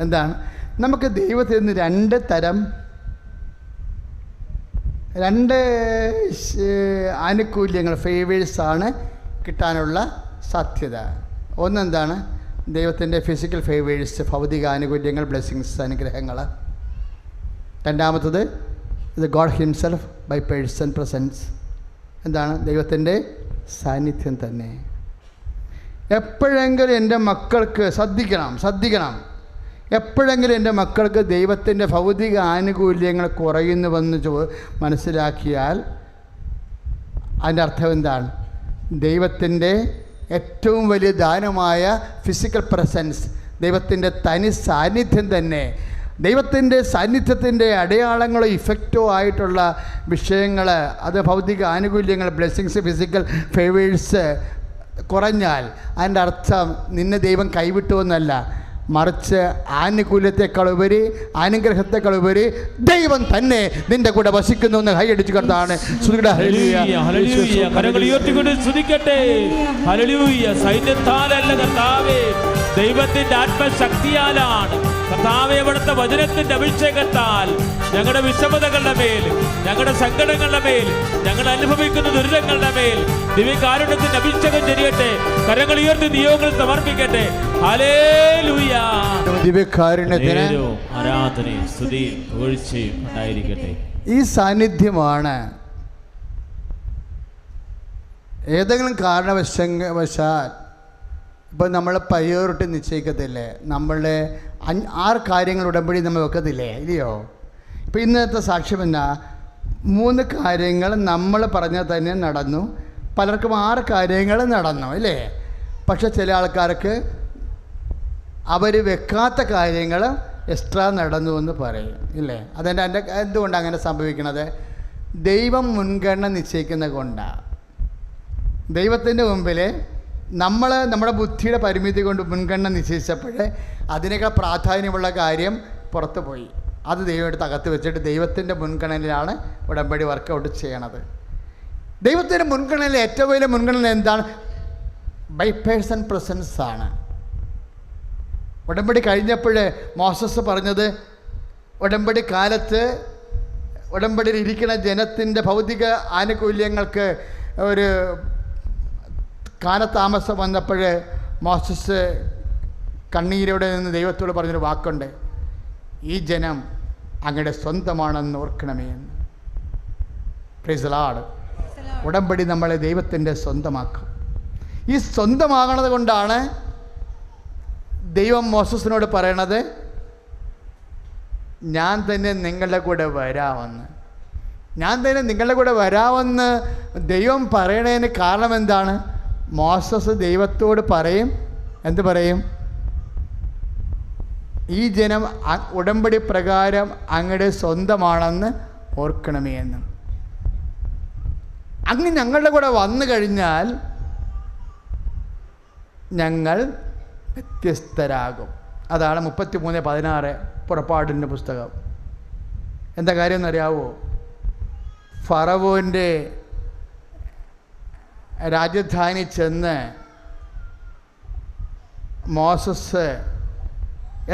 എന്താണ്? നമുക്ക് ദൈവത്തിൽ നിന്ന് രണ്ട് ആനുകൂല്യങ്ങൾ, ഫേവേഴ്സാണ് കിട്ടാനുള്ള സാധ്യത. ഒന്നെന്താണ്? ദൈവത്തിൻ്റെ ഫിസിക്കൽ ഫേവേഴ്സ്, ഭൗതിക ആനുകൂല്യങ്ങൾ, ബ്ലെസ്സിങ്സ്, അനുഗ്രഹങ്ങൾ. രണ്ടാമത്തത് ഇത് God himself by person presence. എന്താണ്? ദൈവത്തിൻ്റെ സാന്നിധ്യം തന്നെ. എപ്പോഴെങ്കിലും എൻ്റെ മക്കൾക്ക് ശ്രദ്ധിക്കണം, എപ്പോഴെങ്കിലും എൻ്റെ മക്കൾക്ക് ദൈവത്തിൻ്റെ ഭൗതിക ആനുകൂല്യങ്ങൾ കുറയുന്നുവെന്ന് മനസ്സിലാക്കിയാൽ അതിൻ്റെ അർത്ഥം എന്താണ്? ദൈവത്തിൻ്റെ ഏറ്റവും വലിയ ദാനമായ ഫിസിക്കൽ പ്രസൻസ്, ദൈവത്തിൻ്റെ തനി സാന്നിധ്യം തന്നെ, ദൈവത്തിൻ്റെ സാന്നിധ്യത്തിൻ്റെ അടയാളങ്ങളോ ഇഫക്റ്റോ ആയിട്ടുള്ള വിഷയങ്ങൾ, അത് ഭൗതിക ആനുകൂല്യങ്ങൾ, ബ്ലെസ്സിങ്സ്, ഫിസിക്കൽ ഫേവേഴ്സ് കുറഞ്ഞാൽ അതിൻ്റെ അർത്ഥം നിന്നെ ദൈവം കൈവിട്ടുവെന്നല്ല, മറിച്ച് ആനുകൂല്യത്തെക്കാളുപരി, അനുഗ്രഹത്തെക്കാളുപരി ദൈവം തന്നെ നിന്റെ കൂടെ വസിക്കുന്നു എന്ന് കൈയടിച്ചു കണ്ടാണ്. സൈന്യത്താലല്ല കർത്താവേ, ദൈവത്തിന്റെ ആത്മശക്തിയാലാണ് കർത്താവേ. അവിടുത്തെ വചനത്തിന്റെ അഭിഷേകത്താൽ ഞങ്ങളുടെ വിഷമതകളുടെ മേൽ, ഞങ്ങളുടെ സങ്കടങ്ങളുടെ മേൽ, ഞങ്ങൾ അനുഭവിക്കുന്ന ദുരിതങ്ങളുടെ മേൽ ദിവ്യകാരുണ്യത്തിന്റെ അഭിഷേകം ചെരിയട്ടെ. കരങ്ങൾ ഉയർത്തി നിയോഗങ്ങൾ സമർപ്പിക്കട്ടെ. ഹല്ലേലൂയ. ദിവ്യകാരുണ്യത്തിന് ആരാധനയും സ്തുതിയും പുകഴ്ചയും ഉണ്ടായിരിക്കട്ടെ. ഈ സാന്നിധ്യമാണ് ഏതെങ്കിലും കാരണവശാൽ ഇപ്പോൾ നമ്മൾ പ്രയോറിറ്റി നിശ്ചയിക്കത്തില്ലേ, നമ്മളുടെ 6 കാര്യങ്ങൾ ഉടമ്പടി നമ്മൾ വെക്കത്തില്ലേ, ഇല്ലയോ? ഇപ്പോൾ ഇന്നത്തെ സാക്ഷ്യം എന്നാ 3 കാര്യങ്ങൾ നമ്മൾ പറഞ്ഞാൽ തന്നെ നടന്നു, പലർക്കും 6 കാര്യങ്ങൾ നടന്നു, ഇല്ലേ? പക്ഷെ ചില ആൾക്കാർക്ക് അവർ വെക്കാത്ത കാര്യങ്ങൾ എക്സ്ട്രാ നടന്നു എന്ന് പറയും, ഇല്ലേ? എന്തുകൊണ്ടാണ് അങ്ങനെ സംഭവിക്കുന്നത്? ദൈവം മുൻഗണന നിശ്ചയിക്കുന്നത് കൊണ്ടാണ്. ദൈവത്തിൻ്റെ മുമ്പിൽ നമ്മുടെ ബുദ്ധിയുടെ പരിമിതി കൊണ്ട് മുൻഗണന നിശ്ചയിച്ചപ്പോൾ അതിനേക്കാൾ പ്രാധാന്യമുള്ള കാര്യം പുറത്തു പോയി. അത് ദൈവം എടുത്ത് അകത്ത് വെച്ചിട്ട് ദൈവത്തിൻ്റെ മുൻഗണനയിലാണ് ഉടമ്പടി വർക്കൗട്ട് ചെയ്യണത്. ദൈവത്തിൻ്റെ മുൻഗണനയിൽ ഏറ്റവും വലിയ മുൻഗണന എന്താണ്? ബൈ പേഴ്സൺ പ്രസൻസ് ആണ്. ഉടമ്പടി കഴിഞ്ഞപ്പോൾ മോസസ് പറഞ്ഞത്, ഉടമ്പടി കാലത്ത് ഉടമ്പടിയിൽ ഇരിക്കുന്ന ജനത്തിൻ്റെ ഭൗതിക ആനുകൂല്യങ്ങൾക്ക് ഒരു കാലതാമസം വന്നപ്പോൾ മോസസ് കണ്ണീരോടെ നിന്ന് ദൈവത്തോട് പറഞ്ഞൊരു വാക്കുണ്ട്, ഈ ജനം അങ്ങയുടെ സ്വന്തമാണെന്ന് ഓർക്കണമേ എന്ന്. Price the Lord. ഉടമ്പടി നമ്മളെ ദൈവത്തിൻ്റെ സ്വന്തമാക്കും. ഈ സ്വന്തമാകണത് കൊണ്ടാണ് ദൈവം മോസസിനോട് പറയണത്, ഞാൻ തന്നെ നിങ്ങളുടെ കൂടെ വരാമെന്ന്. ഞാൻ തന്നെ നിങ്ങളുടെ കൂടെ വരാമെന്ന് ദൈവം പറയണതിന് കാരണം എന്താണ്? മോസസ് ദൈവത്തോട് പറയും, എന്ത് പറയും? ഈ ജനം ഉടമ്പടി പ്രകാരം അങ്ങയുടെ സ്വന്തമാണെന്ന് ഓർക്കണമേ എന്ന്. അങ്ങ് ഞങ്ങളുടെ കൂടെ വന്നു കഴിഞ്ഞാൽ ഞങ്ങൾ വ്യത്യസ്തരാകും. അതാണ് 33:16 പുറപ്പാടിൻ്റെ പുസ്തകം. എന്താ കാര്യം എന്നറിയാവോ? ഫറവോൻ്റെ രാജധാനി ചെന്ന് മോസസ്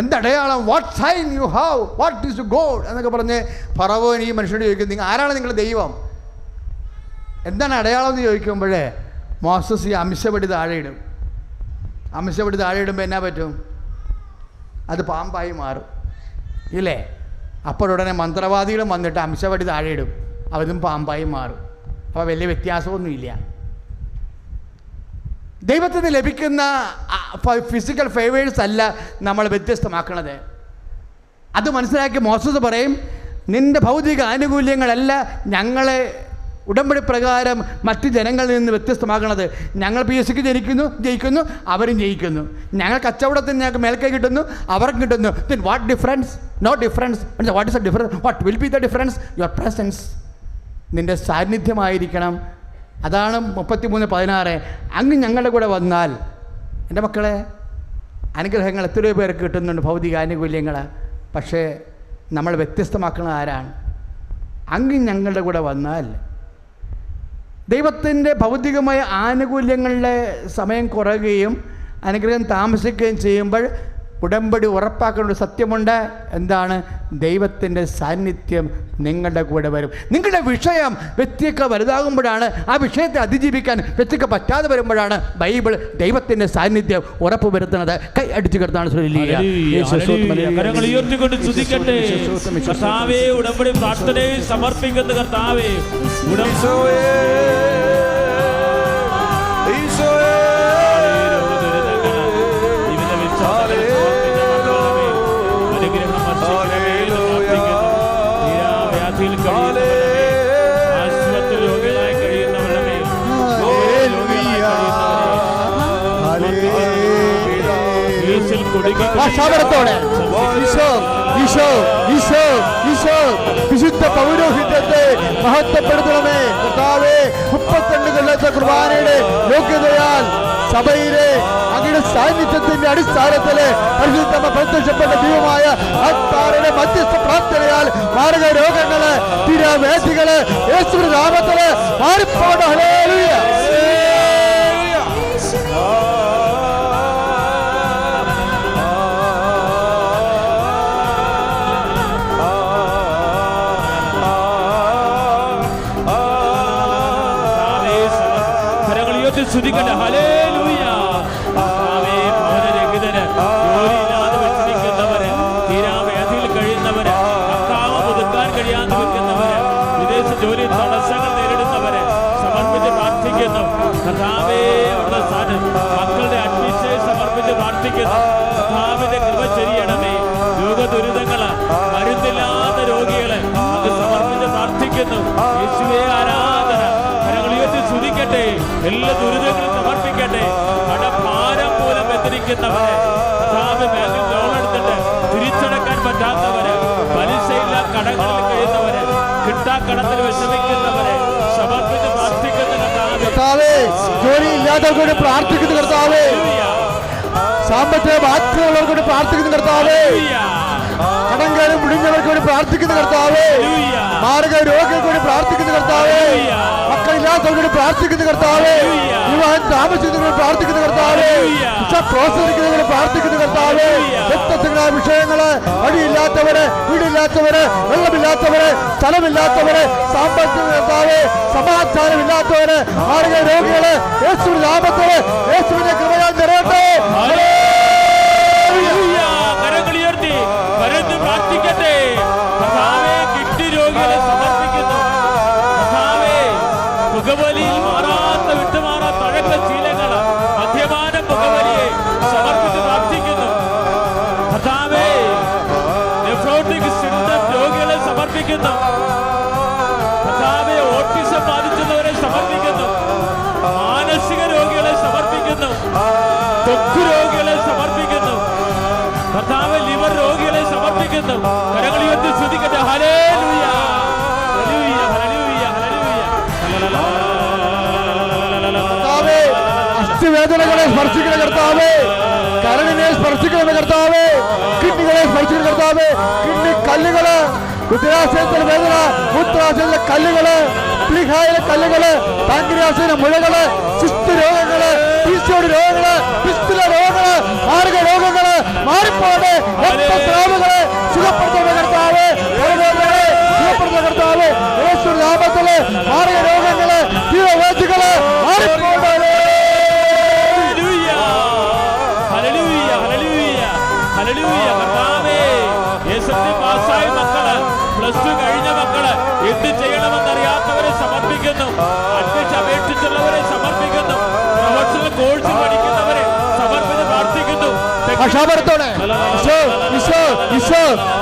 എന്തടയാളം, what sign you have, what is God എന്നൊക്കെ പറഞ്ഞ് ഫറവോൻ ഈ മനുഷ്യനോട് ചോദിക്കും, ആരാണ് നിങ്ങളുടെ ദൈവം, എന്താണ് അടയാളം എന്ന് ചോദിക്കുമ്പോഴേ മോസസ് ഈ അംശപടി താഴെയിടും. അംശപടി താഴെയിടുമ്പോൾ എന്നാ പറ്റും? അത് പാമ്പായി മാറും, ഇല്ലേ? അപ്പോഴുടനെ മന്ത്രവാദികളും വന്നിട്ട് അംശപടി താഴെയിടും, അവരും പാമ്പായി മാറും. അപ്പോൾ വലിയ വ്യത്യാസമൊന്നുമില്ല. ദൈവത്തിന് ലഭിക്കുന്ന ഫിസിക്കൽ ഫേവേഴ്സ് അല്ല നമ്മൾ വ്യത്യസ്തമാക്കണത്. അത് മനസ്സിലാക്കി മോസസ് പറയും, നിൻ്റെ ഭൗതിക ആനുകൂല്യങ്ങളല്ല ഞങ്ങളെ ഉടമ്പടി പ്രകാരം മറ്റ് ജനങ്ങളിൽ നിന്ന് വ്യത്യസ്തമാക്കണത്. ഞങ്ങൾ PSCക്ക് ജയിക്കുന്നു, അവരും ജയിക്കുന്നു. ഞങ്ങൾ കച്ചവടത്തിന് ഞങ്ങൾക്ക് മേൽക്കൈ കിട്ടുന്നു, അവർക്കും കിട്ടുന്നു. Then what difference? No difference. What is the difference? What will be the difference? Your presence, നിൻ്റെ സാന്നിധ്യമായിരിക്കണം. അതാണ് 33:16. അങ്ങ് ഞങ്ങളുടെ കൂടെ വന്നാൽ, എൻ്റെ മക്കളെ, അനുഗ്രഹങ്ങൾ എത്രയോ പേർക്ക് കിട്ടുന്നുണ്ട്, ഭൗതിക ആനുകൂല്യങ്ങൾ. പക്ഷേ നമ്മൾ വ്യത്യസ്തമാക്കുന്നത് ആരാണ്? അങ്ങ് ഞങ്ങളുടെ കൂടെ വന്നാൽ ദൈവത്തിൻ്റെ ഭൗതികമായ ആനുകൂല്യങ്ങളുടെ സമയം കുറയുകയും അനുഗ്രഹം താമസിക്കുകയും ചെയ്യുമ്പോൾ ഉടമ്പടി ഉറപ്പാക്കുന്ന ഒരു സത്യമുണ്ട്. എന്താണ്? ദൈവത്തിൻ്റെ സാന്നിധ്യം നിങ്ങളുടെ കൂടെ വരും. നിങ്ങളുടെ വിഷയം വ്യക്തിയൊക്കെ വലുതാകുമ്പോഴാണ്, ആ വിഷയത്തെ അതിജീവിക്കാൻ വ്യക്തിക്ക് പറ്റാതെ വരുമ്പോഴാണ് ബൈബിൾ ദൈവത്തിൻ്റെ സാന്നിധ്യം ഉറപ്പ് വരുത്തുന്നത്. കൈ അടിച്ചു കിടത്താണ് ഉടമ്പടി പ്രാർത്ഥനയെ സമർപ്പിക്കുന്ന കർത്താവേ, വിശുദ്ധ പൗരോഹിത്യത്തെ മഹത്വപ്പെടുത്തണമേ കർത്താവേ. 32 കൊല്ലത്തെ കുർബാനയുടെ യോഗ്യതയാൽ സഭയിലെ അങ്ങയുടെ സാന്നിധ്യത്തിന്റെ അടിസ്ഥാനത്തില് പരിശുദ്ധ പ്രത്യക്ഷപ്പെട്ട ദൈവമായ ആത്മാവിന്റെ മധ്യസ്ഥ പ്രാർത്ഥനയാൽ മാരക രോഗങ്ങള്, തിരവേദികള് യേശുവിന്റെ നാമത്തില് മാറിപ്പോട്ടെ. ഹല്ലേലൂയ. ശ്രുതിക്കട്ടെ. ഹല്ലേലൂയ. ഭവനരഹിതര്, ജോലിയില്ലാതെ വിഷമിക്കുന്നവര്, തീരാവേദിയിൽ കഴിയുന്നവര്, അക്കാവ് പുതുക്കാൻ കഴിയാതെ നിൽക്കുന്നവര്, വിദേശ ജോലി തടസ്സങ്ങൾ നേരിടുന്നവര് സമർപ്പിച്ച് പ്രാർത്ഥിക്കുന്നു. സ്പർശിക്കട്ടെ. അവിടെ ഭാരം മൂലം വ്യതിരിക്കുന്നവരെ, കർത്താവ് ബാങ്കിൽ ലോൺ എടുത്തിട്ട് തിരിച്ചടക്കാൻ പറ്റാത്തവരെ, പലിശയില്ല കടങ്ങളിൽ കഴിയുന്നവരെ, കിട്ടാക്കടത്തിൽ വിഷമിക്കുന്നവരെ സമർപ്പിച്ച് പ്രാർത്ഥിക്കുന്ന കർത്താവേ, ജോലി ഇല്ലാത്തവർക്ക് പ്രാർത്ഥിക്കുന്ന കർത്താവേ, സാമ്പത്തിക ബാധ്യതയുള്ളവർക്ക് വേണ്ടി പ്രാർത്ഥിക്കുന്ന കർത്താവേ, കടങ്കാലം മുടിഞ്ഞവർക്ക് വേണ്ടി പ്രാർത്ഥിക്കുന്ന കർത്താവേ, മാരക രോഗികൾക്ക് വേണ്ടി പ്രാർത്ഥിക്കുന്ന കർത്താവേ, മക്കളില്ലാത്തവർക്ക് വേണ്ടി പ്രാർത്ഥിക്കുന്ന കർത്താവേ, വിവാഹം താമസിക്കുന്നവർക്ക് പ്രാർത്ഥിക്കുന്ന കർത്താവേ, പ്രോത്സാഹിക്കുന്നവരെ പ്രാർത്ഥിക്കുന്ന കർത്താവേ, വ്യത്യസ്തങ്ങളായ വിഷയങ്ങള്, വഴിയില്ലാത്തവര്, വീടില്ലാത്തവര്, വെള്ളമില്ലാത്തവര്, സ്ഥലമില്ലാത്തവര്, സാമ്പത്തിക കർത്താവേ, സമാധാനമില്ലാത്തവര്, മാരക രോഗികള്, യേശുവിന്റെ നാമത്തില് യേശുവിന്റെ കൃപയാൽ നിറയട്ടെ. കരങ്ങളുയർത്തി പരന്ന് പ്രാർത്ഥിക്കട്ടെ. കർത്താവേ, കിഡ്നി രോഗികളെ സമർപ്പിക്കുന്നു. കർത്താവേ, പുകവലിയിൽ മാറാത്ത വിട്ടുമാറാത്ത അഴക ശീലങ്ങള്, മദ്യപാനം പുകവലിയെ സമർപ്പിച്ച് പ്രാർത്ഥിക്കുന്നു. കർത്താവേ, നെഫ്രോട്ടിക് സിൻഡ്രോം രോഗികളെ സമർപ്പിക്കുന്നു. കർത്താവേ, ഓട്ടിസം ബാധിച്ചുള്ളവരെ സമർപ്പിക്കുന്നു. മാനസിക രോഗികളെ സമർപ്പിക്കുന്നു. ത്വക്ക് രോഗികളെ സമർപ്പിക്കുന്നു. കർത്താവ്, ലിവർ രോഗികളെ സമർപ്പിക്കുന്നു. കരങ്ങൾ ഉയർത്തി സ്തുതിക്കട്ടെ. ഹല്ലേലൂയ, ഹല്ലേലൂയ, ഹല്ലേലൂയ, കർത്താവേ, അസ്ഥിവേദനകളെ സ്പർശിക്കുന്ന കർത്താവേ, കരളിനെ സ്പർശിക്കുന്ന കർത്താവേ, കിഡ്നികളെ സ്പർശിക്കുന്ന കർത്താവേ, കിഡ്നി കല്ലുകള്, ഉദരാശയത്തിലെ വേദന, മൂത്രാശയത്തിലെ കല്ലുകള്, പ്ലീഹായിലെ കല്ലുകള്, പാൻക്രിയാസിലെ മുഴകള്, സിസ്റ്റ് രോഗങ്ങള്, പീസിയോടി രോഗങ്ങള്, പിസ്തുല രോഗങ്ങള്, മാരക രോഗങ്ങള് മാറിപ്പോട്ടെ. രക്തസ്രാവങ്ങളെ സുഖപ്പെടുത്തുന്ന കർത്താവേ, രോഗങ്ങളെ സുഖപ്പെടുത്തുന്ന കർത്താവേ, യേശുവിന്റെ നാമത്തില് മാരക രോഗങ്ങള്, ജീവവേദികള് മാറിപ്പോട്ടെ. ഹല്ലേലൂയ, ഹല്ലേലൂയ, ഹല്ലേലൂയ. കർത്താവേ, എസ്എസ്എൽസി പാസ്സായ മക്കള്, പ്ലസ് ടു കഴിഞ്ഞ മക്കള്, എന്ത് ചെയ്യണമെന്നറിയാത്തവരെ സമർപ്പിക്കുന്നു. അഡ്മിഷൻ അപേക്ഷിച്ചുള്ളവരെ സമർപ്പിക്കുന്നു. പ്രൊഫഷണൽ കോഴ്സ് പഠിക്കുന്നവരെ സമർപ്പിച്ച് പ്രാർത്ഥിക്കുന്നു.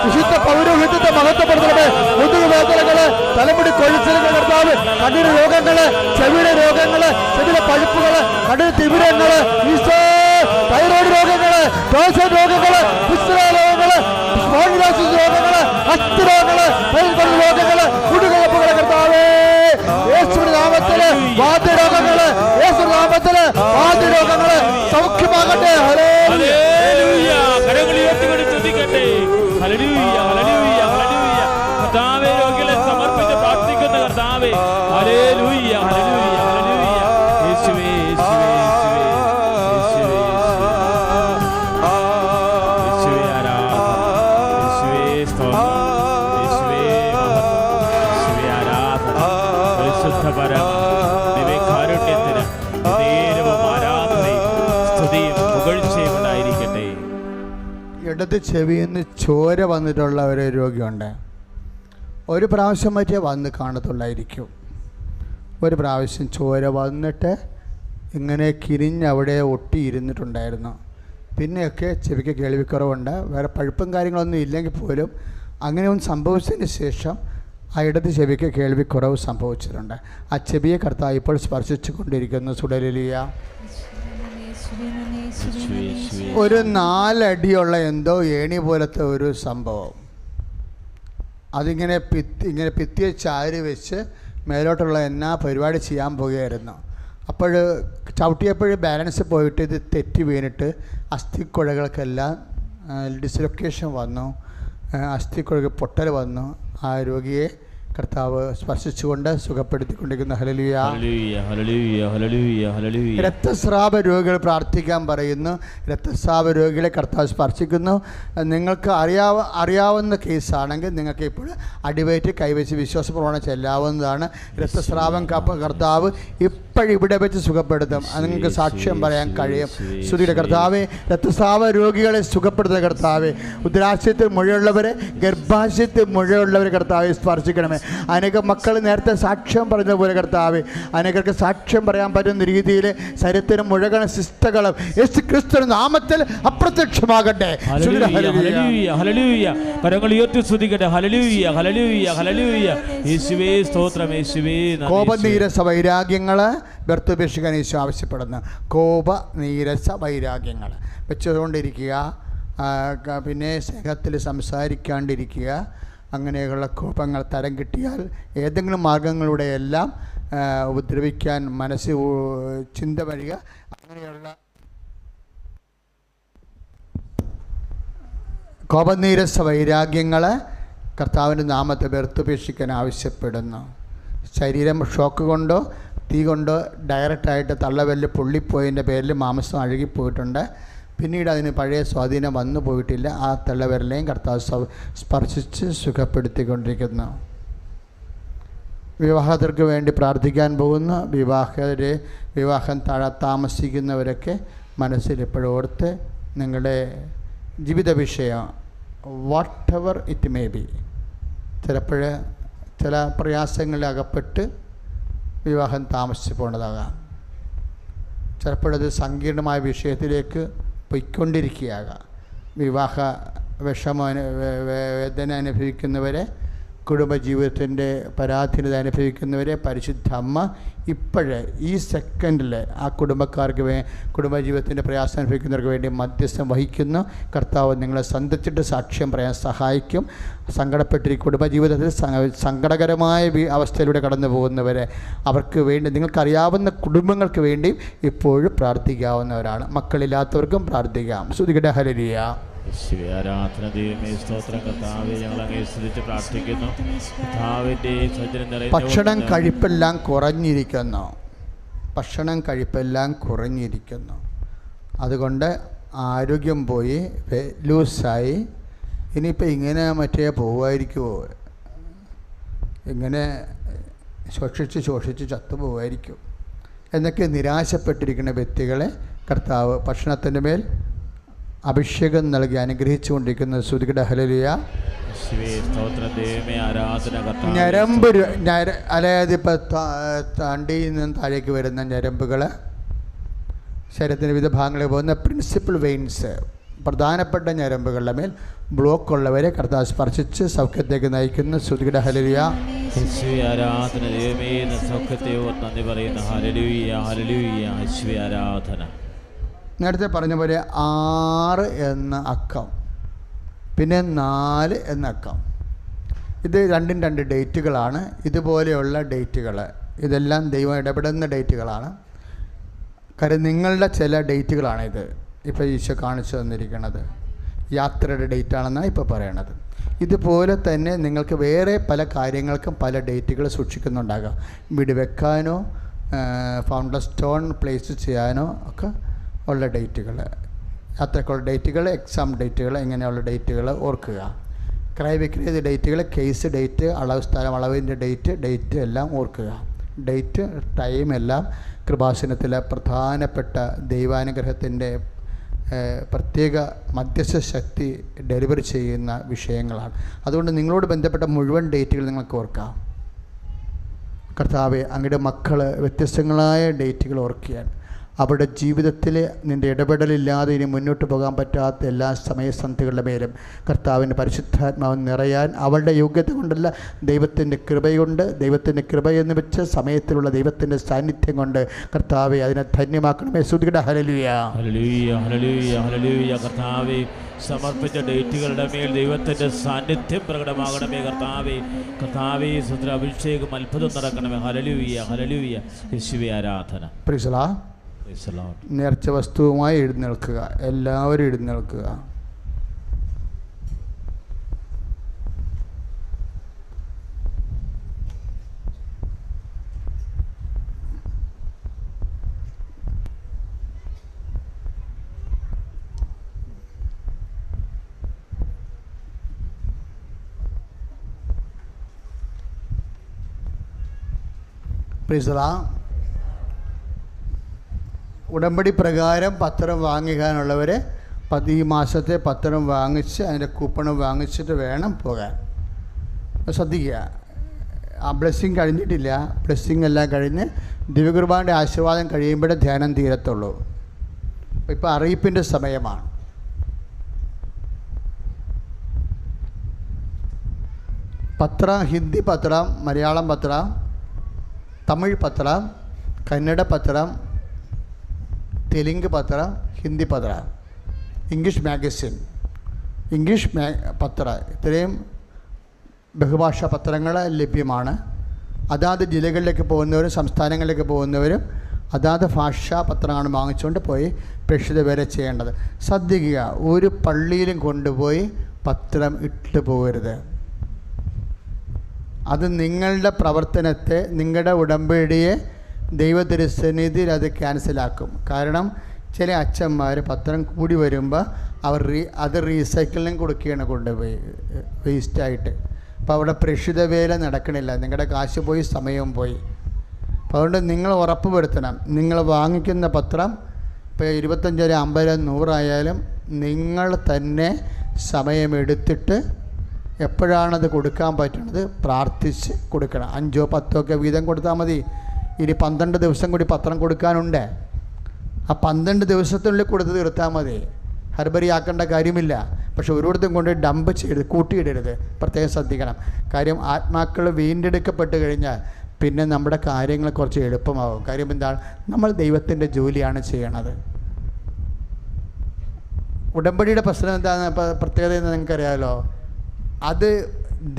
വിശുദ്ധ പൗരോഹിത്യത്തെ മഹത്വപ്പെടുത്തണമേ. മുതുകുവേദനകള്, തലമുടി കൊഴിച്ചിലുകൾ കർത്താവ്, കണ്ണിന് രോഗങ്ങള്, ചെവിയുടെ രോഗങ്ങള്, ചെവിയിലെ പഴുപ്പുകള്, കണ്ണിന് തിമിരങ്ങള്, ഈശോ, തൈറോയ്ഡ് രോഗങ്ങള്, ടോൺസിൽ രോഗങ്ങള്, പിസ്തുല രോഗങ്ങള്, സ്പോണ്ടിലോസിസ് രോഗങ്ങള്, അസ്ഥി രോഗങ്ങള്, രോഗങ്ങള്, കുടുകയപ്പുകളെ കർത്താവേ, യേശുവിന്റെ നാമത്തില് വാദ്യരോഗങ്ങള്, യേശുവിന്റെ നാമത്തില് വാദ്യരോഗങ്ങള് സൗഖ്യമാകട്ടെ. ഹല്ലേലൂയ. കരങ്ങൾ ഉയർത്തിക്കൊണ്ട് സ്തുതിക്കട്ടെ. ഹല്ലേലൂയ, ഹല്ലേലൂയ, ഹല്ലേലൂയ. കർത്താവേ, രോഗികളെ സമർപ്പിച്ച് പ്രാർത്ഥിക്കുന്ന കർത്താവേ, ഹല്ലേലൂയ, ഹല്ലേലൂയ, ഹല്ലേലൂയ. യേശുവേ, യേശുവേ, യേശുവേ, യേശുവേ, ആരാധന, യേശുവേ സ്തോത്രം, യേശുവേ മഹത്വം, യേശുവേ ആരാധന. പരിശുദ്ധ പരമ ദിവ്യകാരുണ്യത്തിന് നേരവും ആരാധനയും സ്തുതിയും പുകഴ്ചയും ഉണ്ടായിരിക്കട്ടെ. ഇടത് ചെവിയിൽ നിന്ന് ചോര വന്നിട്ടുള്ള ഒരു രോഗിയുണ്ട്. ഒരു പ്രാവശ്യം മറ്റേ വന്ന് കാണത്തുള്ളായിരിക്കും. ഒരു പ്രാവശ്യം ചോര വന്നിട്ട് ഇങ്ങനെ കിരിഞ്ഞ് അവിടെ ഒട്ടിയിരുന്നിട്ടുണ്ടായിരുന്നു. പിന്നെയൊക്കെ ചെവിക്ക് കേൾവിക്കുറവുണ്ട്. വേറെ പഴുപ്പും കാര്യങ്ങളൊന്നും ഇല്ലെങ്കിൽ പോലും അങ്ങനെ ഒന്ന് സംഭവിച്ചതിന് ശേഷം ആ ഇടത് ചെവിക്ക് കേൾവിക്കുറവ് സംഭവിച്ചിട്ടുണ്ട്. ആ ചെവിയെ കർത്താവ് ഇപ്പോൾ സ്പർശിച്ചു കൊണ്ടിരിക്കുന്നു. സുടലിയ ഒരു 4 അടിയുള്ള എന്തോ ഏണി പോലത്തെ ഒരു സംഭവം, അതിങ്ങനെ ഭിത്തിയെ ചാരി വെച്ച് മേലോട്ടുള്ള എന്നാ പരിപാടി ചെയ്യാൻ പോകുകയായിരുന്നു. അപ്പോൾ ചവിട്ടിയപ്പോൾ ബാലൻസ് പോയിട്ട് ഇത് തെറ്റി വീണിട്ട് അസ്ഥിക്കുഴകൾക്കെല്ലാം ഡിസ്ലൊക്കേഷൻ വന്നു, അസ്ഥിക്കുഴകൾ പൊട്ടൽ വന്നു. ആ രോഗിയെ കർത്താവ് സ്പർശിച്ചുകൊണ്ട് സുഖപ്പെടുത്തിക്കൊണ്ടിരിക്കുന്ന. ഹല്ലേലൂയ, ഹല്ലേലൂയ, ഹല്ലേലൂയ, ഹല്ലേലൂയ. രക്തസ്രാവ രോഗികൾ പ്രാർത്ഥിക്കാൻ പറയുന്നു. രക്തസ്രാവ രോഗികളെ കർത്താവ് സ്പർശിക്കുന്നു. നിങ്ങൾക്ക് അറിയാവുന്ന കേസാണെങ്കിൽ നിങ്ങൾക്ക് ഇപ്പോൾ അടിവയറ്റ് കൈവച്ച് വിശ്വാസപ്രമാണം ചെല്ലാവുന്നതാണ്. രക്തസ്രാവം കർത്താവ് ഇപ്പോഴിവിടെ വെച്ച് സുഖപ്പെടുത്തും. അത് നിങ്ങൾക്ക് സാക്ഷ്യം പറയാൻ കഴിയും. സ്തുതിയുടെ കർത്താവേ, രക്തസ്രാവ രോഗികളെ സുഖപ്പെടുത്തുന്ന കർത്താവേ, ഉദരാശയത്തിൽ മുഴയുള്ളവരെ, ഗർഭാശയത്തിൽ മുഴയുള്ളവരെ കർത്താവെ സ്പർശിക്കണമേ. അനേക മക്കൾ നേരത്തെ സാക്ഷ്യം പറഞ്ഞ പോലെ കർത്താവെ, അനേകർക്ക് സാക്ഷ്യം പറയാൻ പറ്റുന്ന രീതിയിൽ ശരീരത്തിന് മുഴകണ സിസ്റ്റകളും യേശു ക്രിസ്തു നാമത്തിൽ അപ്രത്യക്ഷമാകട്ടെ. കരങ്ങൾ ഉയർത്തി സ്തുതിക്കട്ടെ. ഹല്ലേലൂയ ഹല്ലേലൂയ ഹല്ലേലൂയ. യേശുവേ സ്തോത്രം, യേശുവേ നന്ദി. കോപനീരസ വൈരാഗ്യങ്ങൾ വ്യർത്ഥോപേക്ഷിക്കാൻ യേശു ആവശ്യപ്പെടുന്നു. കോപനീരസ വൈരാഗ്യങ്ങൾ വെച്ചുകൊണ്ടിരിക്കുക, പിന്നെ സ്നേഹത്തിൽ സംസാരിക്കാണ്ടിരിക്കുക. അങ്ങനെയുള്ള കോപങ്ങൾ തരം കിട്ടിയാൽ ഏതെങ്കിലും മാർഗങ്ങളിലൂടെ എല്ലാം ഉപദ്രവിക്കാൻ മനസ്സിൽ ചിന്ത വരിക. അങ്ങനെയുള്ള കോപനീരസ വൈരാഗ്യങ്ങൾ കർത്താവിൻ്റെ നാമത്തെ വ്യർത്ഥോപേക്ഷിക്കാൻ ആവശ്യപ്പെടുന്നു. ശരീരം ഷോക്ക് കൊണ്ടോ തീ കൊണ്ടോ ഡയറക്റ്റായിട്ട് തള്ളവെല്ല് പൊള്ളിപ്പോയതിൻ്റെ പേരിൽ മാംസം അഴുകിപ്പോയിട്ടുണ്ട്. പിന്നീട് അതിന് പഴയ സ്വാധീനം വന്നു പോയിട്ടില്ല. ആ തള്ളവിരലെയും കർത്താവ് സ്പർശിച്ച് സുഖപ്പെടുത്തിക്കൊണ്ടിരിക്കുന്നു. വിവാഹത്തിற்கு വേണ്ടി പ്രാർത്ഥിക്കാൻ പോകുന്ന വിവാഹം താമസിക്കുന്നവരൊക്കെ മനസ്സിൽ എപ്പോഴും ഓർത്ത് നിങ്ങളുടെ ജീവിത വിഷയം what ever it may be, ചിലപ്പോൾ ചില പ്രയാസങ്ങളിൽ അകപ്പെട്ട് വിവാഹം താമസിച്ച് പോകേണ്ടതാകാം. ചിലപ്പോഴത് സങ്കീർണമായ വിഷയത്തിലേക്ക് പൊയ്ക്കൊണ്ടിരിക്കുകയാകാം. വിവാഹ വേദന അനുഭവിക്കുന്നവരെ, കുടുംബജീവിതത്തിൻ്റെ പരാധീനത അനുഭവിക്കുന്നവരെ പരിശുദ്ധ അമ്മ ഇപ്പോഴേ ഈ സെക്കൻഡിൽ ആ കുടുംബജീവിതത്തിൻ്റെ പ്രയാസം അനുഭവിക്കുന്നവർക്ക് വേണ്ടി മധ്യസ്ഥം വഹിക്കുന്നു. കർത്താവ് നിങ്ങളെ സന്ദർശിച്ചിട്ട് സാക്ഷ്യം പറയാൻ സഹായിക്കും. സങ്കടപ്പെട്ടിരിക്കും കുടുംബജീവിതത്തിൽ സങ്കടകരമായ അവസ്ഥയിലൂടെ കടന്നു പോകുന്നവരെ, അവർക്ക് വേണ്ടി നിങ്ങൾക്കറിയാവുന്ന കുടുംബങ്ങൾക്ക് വേണ്ടിയും ഇപ്പോഴും പ്രാർത്ഥിക്കാവുന്നവരാണ്. മക്കളില്ലാത്തവർക്കും പ്രാർത്ഥിക്കാം. സ്തുതിക്കട്ടെ. ഹല്ലേലൂയ. ആരാധന ദൈവമേ, സ്തോത്രം കർത്താവേ, ഞങ്ങൾ അങ്ങേ സ്തുതിച്ച് പ്രാർത്ഥിക്കുന്നു. കർത്താവിൻ്റെ സജ്ജനം നിറയുന്ന ഭക്ഷണം കഴിപ്പെല്ലാം കുറഞ്ഞിരിക്കുന്നു. അതുകൊണ്ട് ആരോഗ്യം പോയി, ലൂസായി. ഇനിയിപ്പോൾ ഇങ്ങനെ പോകുമായിരിക്കുമോ, ഇങ്ങനെ ശോഷിച്ച് ചത്തുപോകുമായിരിക്കും എന്നൊക്കെ നിരാശപ്പെട്ടിരിക്കുന്ന വ്യക്തികളെ കർത്താവ് ഭക്ഷണത്തിൻ്റെ മേൽ അഭിഷേകം നൽകി അനുഗ്രഹിച്ചുകൊണ്ടിരിക്കുന്ന സ്തുതിക്കട്ടെ. ഹല്ലേലൂയ. ഞരമ്പ് അതായത് ഇപ്പോൾ തണ്ടിയിൽ നിന്ന് താഴേക്ക് വരുന്ന ഞരമ്പുകൾ, ശരീരത്തിൻ്റെ വിവിധ ഭാഗങ്ങളിൽ പോകുന്ന പ്രിൻസിപ്പൽ വെയിൻസ്, പ്രധാനപ്പെട്ട ഞരമ്പുകളുടെ മേൽ ബ്ലോക്ക് ഉള്ളവരെ കർത്താവ് സ്പർശിച്ച് സൗഖ്യത്തേക്ക് നയിക്കുന്ന സ്തുതിക്കട്ടെ. ഹല്ലേലൂയ. ആരാധന ദൈവമേ, സൗഖ്യത്തെ നന്ദി പറയുന്നു. Hallelujah hallelujah. ആരാധന. നേരത്തെ പറഞ്ഞ പോലെ 6 എന്ന അക്കം, പിന്നെ 4 എന്ന അക്കം, ഇത് രണ്ടും 2 ഡേറ്റുകളാണ്. ഇതുപോലെയുള്ള ഡേറ്റുകൾ ഇതെല്ലാം ദൈവം ഇടപെടുന്ന ഡേറ്റുകളാണ്. കാര്യം നിങ്ങളുടെ ചില ഡേറ്റുകളാണിത്. ഇപ്പോൾ ഈശോ കാണിച്ചു തന്നിരിക്കുന്നത് യാത്രയുടെ ഡേറ്റാണെന്നാണ് ഇപ്പോൾ പറയണത്. ഇതുപോലെ തന്നെ നിങ്ങൾക്ക് വേറെ പല കാര്യങ്ങൾക്കും പല ഡേറ്റുകൾ സൂക്ഷിക്കുന്നുണ്ടാകാം. വീട് വെക്കാനോ ഫൗണ്ടർ സ്റ്റോൺ പ്ലേസ് ചെയ്യാനോ ഒക്കെ ഉള്ള ഡേറ്റുകൾ, യാത്രക്കുള്ള ഡേറ്റുകൾ, എക്സാം ഡേറ്റുകൾ, ഇങ്ങനെയുള്ള ഡേറ്റുകൾ ഓർക്കുക. ക്രയവിക്രയ ഡേറ്റുകൾ, കേസ് ഡേറ്റ്, അളവിൻ്റെ ഡേറ്റ് എല്ലാം ഓർക്കുക. ഡേറ്റ്, ടൈം എല്ലാം കൃപാസനത്തിലെ പ്രധാനപ്പെട്ട ദൈവാനുഗ്രഹത്തിൻ്റെ പ്രത്യേക മധ്യസ്ഥ ശക്തി ഡെലിവറി ചെയ്യുന്ന വിഷയങ്ങളാണ്. അതുകൊണ്ട് നിങ്ങളോട് ബന്ധപ്പെട്ട മുഴുവൻ ഡേറ്റുകൾ നിങ്ങൾക്ക് ഓർക്കാം. കർത്താവെ, അങ്ങയുടെ മക്കൾ വ്യത്യസ്തങ്ങളായ ഡേറ്റുകൾ ഓർക്കുകയാണ്. അവരുടെ ജീവിതത്തിൽ നിൻ്റെ ഇടപെടലില്ലാതെ ഇനി മുന്നോട്ട് പോകാൻ പറ്റാത്ത എല്ലാ സമയസന്ധികളുടെ മേലും കർത്താവിൻ്റെ പരിശുദ്ധാത്മാവ് നിറയാൻ, അവളുടെ യോഗ്യത കൊണ്ടല്ല, ദൈവത്തിൻ്റെ കൃപയുണ്ട്. ദൈവത്തിൻ്റെ കൃപയെന്ന് വെച്ച് സമയത്തിലുള്ള ദൈവത്തിൻ്റെ സാന്നിധ്യം കൊണ്ട് കർത്താവെ അതിനെ ധന്യമാക്കണമേ. സ്തുതിക്കട്ടെ. ഹല്ലേലൂയ ഹല്ലേലൂയ ഹല്ലേലൂയ ഹല്ലേലൂയ. കർത്താവെ, സമർപ്പിച്ച ഡേറ്റുകളുടെ മേൽ ദൈവത്തിൻ്റെ സാന്നിധ്യം പ്രകടമാകണമേ. കർത്താവെ സുദ്ര അഭിഷേകം അത്ഭുതം നടക്കണമേ. ഹല്ലേലൂയ ഹല്ലേലൂയ. യേശുവേ ആരാധന. Price the Lord. നേർച്ച വസ്തുവുമായി എഴുന്നേൽക്കുക. എല്ലാവരും എഴുന്നേൽക്കുക. Price the Lord. ഉടമ്പടി പ്രകാരം പത്രം വാങ്ങിക്കാനുള്ളവർ ഈ മാസത്തെ പത്രം വാങ്ങിച്ച് അതിൻ്റെ കൂപ്പൺ വാങ്ങിച്ചിട്ട് വേണം പോകാൻ. ശ്രദ്ധിക്കുക, ആ ബ്ലെസ്സിങ് കഴിഞ്ഞിട്ടില്ല. ബ്ലെസ്സിങ് എല്ലാം കഴിഞ്ഞ് ദിവ്യകുർബാനയുടെ ആശീർവാദം കഴിയുമ്പോഴേ ധ്യാനം തീരത്തുള്ളൂ. ഇപ്പോൾ അറിയിപ്പിൻ്റെ സമയമാണ്. പത്രം, ഹിന്ദി പത്രം, മലയാളം പത്രം, തമിഴ് പത്രം, കന്നഡ പത്രം, തെലുങ്ക് പത്രം, ഹിന്ദി പത്രം, ഇംഗ്ലീഷ് മാഗസിൻ, ഇംഗ്ലീഷ് പത്രം, ഇത്രയും ബഹുഭാഷാ പത്രങ്ങൾ ലഭ്യമാണ്. അതാത് ജില്ലകളിലേക്ക് പോകുന്നവരും സംസ്ഥാനങ്ങളിലേക്ക് പോകുന്നവരും അതാത് ഭാഷാ പത്രമാണ് വാങ്ങിച്ചുകൊണ്ട് പോയി പ്രേക്ഷിത വരെ ചെയ്യേണ്ടത്. ശ്രദ്ധിക്കുക, ഒരു പള്ളിയിലും കൊണ്ടുപോയി പത്രം ഇട്ട് പോകരുത്. അത് നിങ്ങളുടെ പ്രവർത്തനത്തെ, നിങ്ങളുടെ ഉടമ്പടിയെ ദൈവത്തിരുസന്നിധിയിൽ അത് ക്യാൻസലാക്കും. കാരണം ചില അച്ഛന്മാർ പത്രം കൂടി വരുമ്പോൾ അവർ അത് റീസൈക്കിളിനും കൊടുക്കുകയാണ് കൊണ്ടുപോയി വേസ്റ്റായിട്ട്. അപ്പോൾ അവിടെ പ്രേക്ഷിത വേല നടക്കണില്ല, നിങ്ങളുടെ കാശ് പോയി, സമയവും പോയി. അപ്പോൾ അതുകൊണ്ട് നിങ്ങൾ ഉറപ്പ് വരുത്തണം, നിങ്ങൾ വാങ്ങിക്കുന്ന പത്രം ഇപ്പോൾ 25, 50, 100 ആയാലും നിങ്ങൾ തന്നെ സമയമെടുത്തിട്ട് എപ്പോഴാണത് കൊടുക്കാൻ പറ്റുന്നത് പ്രാർത്ഥിച്ച് കൊടുക്കണം. 5, 10 ഒക്കെ വീതം കൊടുത്താൽ മതി. ഇനി 12 ദിവസം കൂടി പത്രം കൊടുക്കാനുണ്ട്. ആ 12 ദിവസത്തിനുള്ളിൽ കൊടുത്ത് തീർത്താൽ മതി. ഹർബറിയാക്കേണ്ട കാര്യമില്ല. പക്ഷെ ഒരിടത്തും കൊണ്ട് ഡംപ് ചെയ്യരുത്, കൂട്ടിയിടരുത്. പ്രത്യേകം ശ്രദ്ധിക്കണം. കാര്യം ആത്മാക്കൾ വീണ്ടെടുക്കപ്പെട്ട് കഴിഞ്ഞാൽ പിന്നെ നമ്മുടെ കാര്യങ്ങൾ കുറച്ച് എളുപ്പമാകും. കാര്യം എന്താണ്? നമ്മൾ ദൈവത്തിൻ്റെ ജോലിയാണ് ചെയ്യണത്. ഉടമ്പടിയുടെ പ്രശ്നം എന്താണെന്ന് പ്രത്യേകത എന്ന് നിങ്ങൾക്കറിയാമല്ലോ. അത്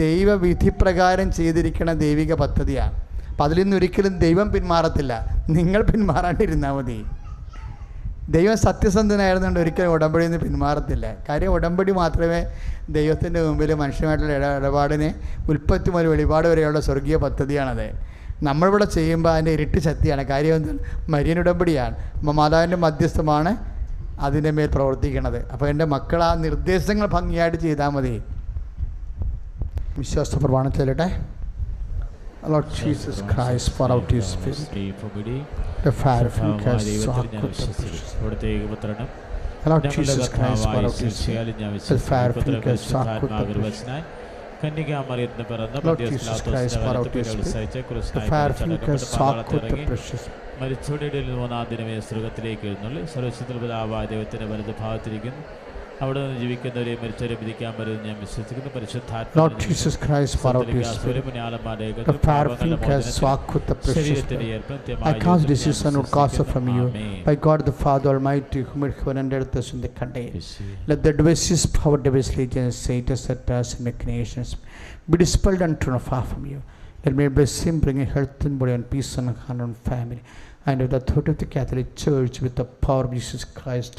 ദൈവവിധിപ്രകാരം ചെയ്തിരിക്കുന്ന ദൈവിക പദ്ധതിയാണ്. അപ്പം അതിൽ നിന്ന് ഒരിക്കലും ദൈവം പിന്മാറത്തില്ല. നിങ്ങൾ പിന്മാറാണ്ടിരുന്നാൽ മതി. ദൈവം സത്യസന്ധനായിരുന്നുകൊണ്ട് ഒരിക്കലും ഉടമ്പടിയിൽ നിന്ന് പിന്മാറത്തില്ല. കാര്യം ഉടമ്പടി മാത്രമേ ദൈവത്തിൻ്റെ മുമ്പിൽ മനുഷ്യമായിട്ടുള്ള ഇടപാടിനെ ഉൽപ്പത്തി മുതൽ വെളിപാട് വരെയുള്ള സ്വർഗീയ പദ്ധതിയാണത്. നമ്മളിവിടെ ചെയ്യുമ്പോൾ അതിൻ്റെ ഇരട്ടി ശക്തിയാണ്. കാര്യം എന്താണ്? മരിയൻ ഉടമ്പടിയാണ്. അപ്പോൾ മാതാവിൻ്റെ മധ്യസ്ഥമാണ് അതിൻ്റെ മേൽ പ്രവർത്തിക്കുന്നത്. അപ്പോൾ എൻ്റെ മക്കൾ ആ നിർദ്ദേശങ്ങൾ ഭംഗിയായിട്ട് ചെയ്താൽ മതി. വിശ്വാസ പ്രമാണം ചെല്ലട്ടെ. Lord Jesus Christ, pour out His Spirit. The fire of Him has Lord Jesus Christ, pour out His Spirit. The fire of Him has കന്യകാമറിയത്തിന് പിറന്ന Lord Jesus Christ, pour out His Spirit. The fire of Him has precious. മരിച്ചവരുടെ 3-ാം ദിനമേ സ്വർഗ്ഗത്തിലേക്ക് എഴുന്നള്ളി സർവ്വശക്തനായ പിതാവായ ദൈവത്തിന്റെ വലത് ഭാഗത്തിരിക്കുന്നു. അവിടെ നിന്ന് ജീവിക്കുന്നവരെ മരിച്ചവരെ വിധിക്കാൻ വരുമെന്ന് ഞാൻ വിശ്വസിക്കുന്നു. പരിശുദ്ധാത്മാ Lord Jesus Christ, pour out His Spirit. The fire of Him has walked with the precious blood. I cast disease and would cast it from you. By God the Father Almighty, who made heaven and earth as in the contain. Let the devices, power, devils, legions, Satan, Satanas, and machinations be dispelled and torn far from you. Let me bless Him, bringing health and body and peace and honor and family. And with the authority of the Catholic Church, with the power of Jesus Christ,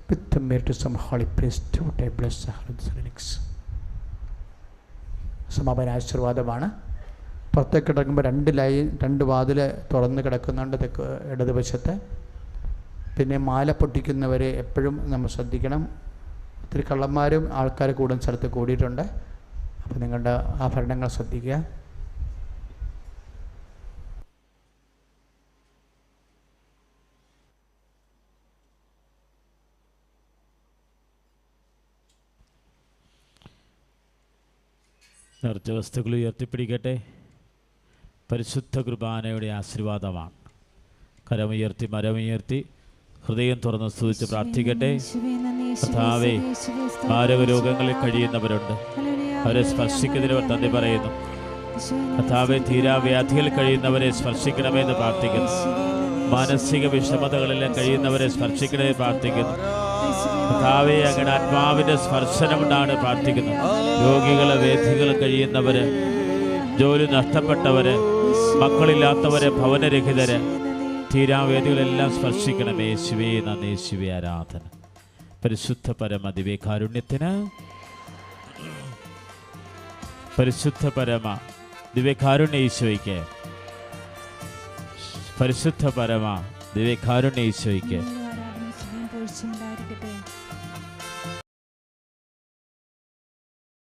with the merit of some holy priest, would I bless the Hallelujah. സമാപന ആശീർവാദമാണ്. പുറത്തേക്ക് കിടക്കുമ്പോൾ 2 വാതിൽ തുറന്ന് കിടക്കുന്നുണ്ട് തെക്ക് ഇടതുവശത്ത്. പിന്നെ മാല പൊട്ടിക്കുന്നവരെ എപ്പോഴും നമ്മൾ ശ്രദ്ധിക്കണം. ഒത്തിരി കള്ളന്മാരും ആൾക്കാർ കൂടുന്ന സ്ഥലത്ത് കൂടിയിട്ടുണ്ട്. അപ്പോൾ നിങ്ങളുടെ ആഭരണങ്ങൾ ശ്രദ്ധിക്കുക. നേർച്ച വസ്തുക്കൾ ഉയർത്തിപ്പിടിക്കട്ടെ. പരിശുദ്ധ കുർബാനയുടെ ആശീർവാദമാണ്. കരമുയർത്തി മരമുയർത്തി ഹൃദയം തുറന്ന് സ്തുതിച്ച് പ്രാർത്ഥിക്കട്ടെ. കർത്താവേ, മാരക രോഗങ്ങളിൽ കഴിയുന്നവരുണ്ട്, അവരെ സ്പർശിക്കുന്നതിന് നന്ദി പറയുന്നു. കർത്താവേ, തീരാവ്യാധിയിൽ കഴിയുന്നവരെ സ്പർശിക്കണമെന്ന് പ്രാർത്ഥിക്കുന്നു. മാനസിക വിഷമതകളിലും കഴിയുന്നവരെ സ്പർശിക്കണമെന്ന് പ്രാർത്ഥിക്കുന്നു. കർത്താവേ, അങ്ങയുടെ ആത്മാവിൻ്റെ സ്പർശനമുണ്ടാണ് പ്രാർത്ഥിക്കുന്നത്. രോഗികളെ വേദികൾ കഴിയുന്നവര്, ജോലി നഷ്ടപ്പെട്ടവര്, മക്കളില്ലാത്തവര്, ഭവനരഹിതര്, തീരാവേദികളെല്ലാം സ്പർശിക്കണം. യേശുവേ നന്ദി, യേശുവേ ആരാധന. പരിശുദ്ധ പരമ ദിവ്യകാരുണ്യത്തിന്, പരിശുദ്ധ പരമ ദിവ്യകാരുണ്യ ഈശോയ്ക്ക്, പരിശുദ്ധ പരമ ദിവ്യകാരുണ്യ ഈശോയ്ക്ക്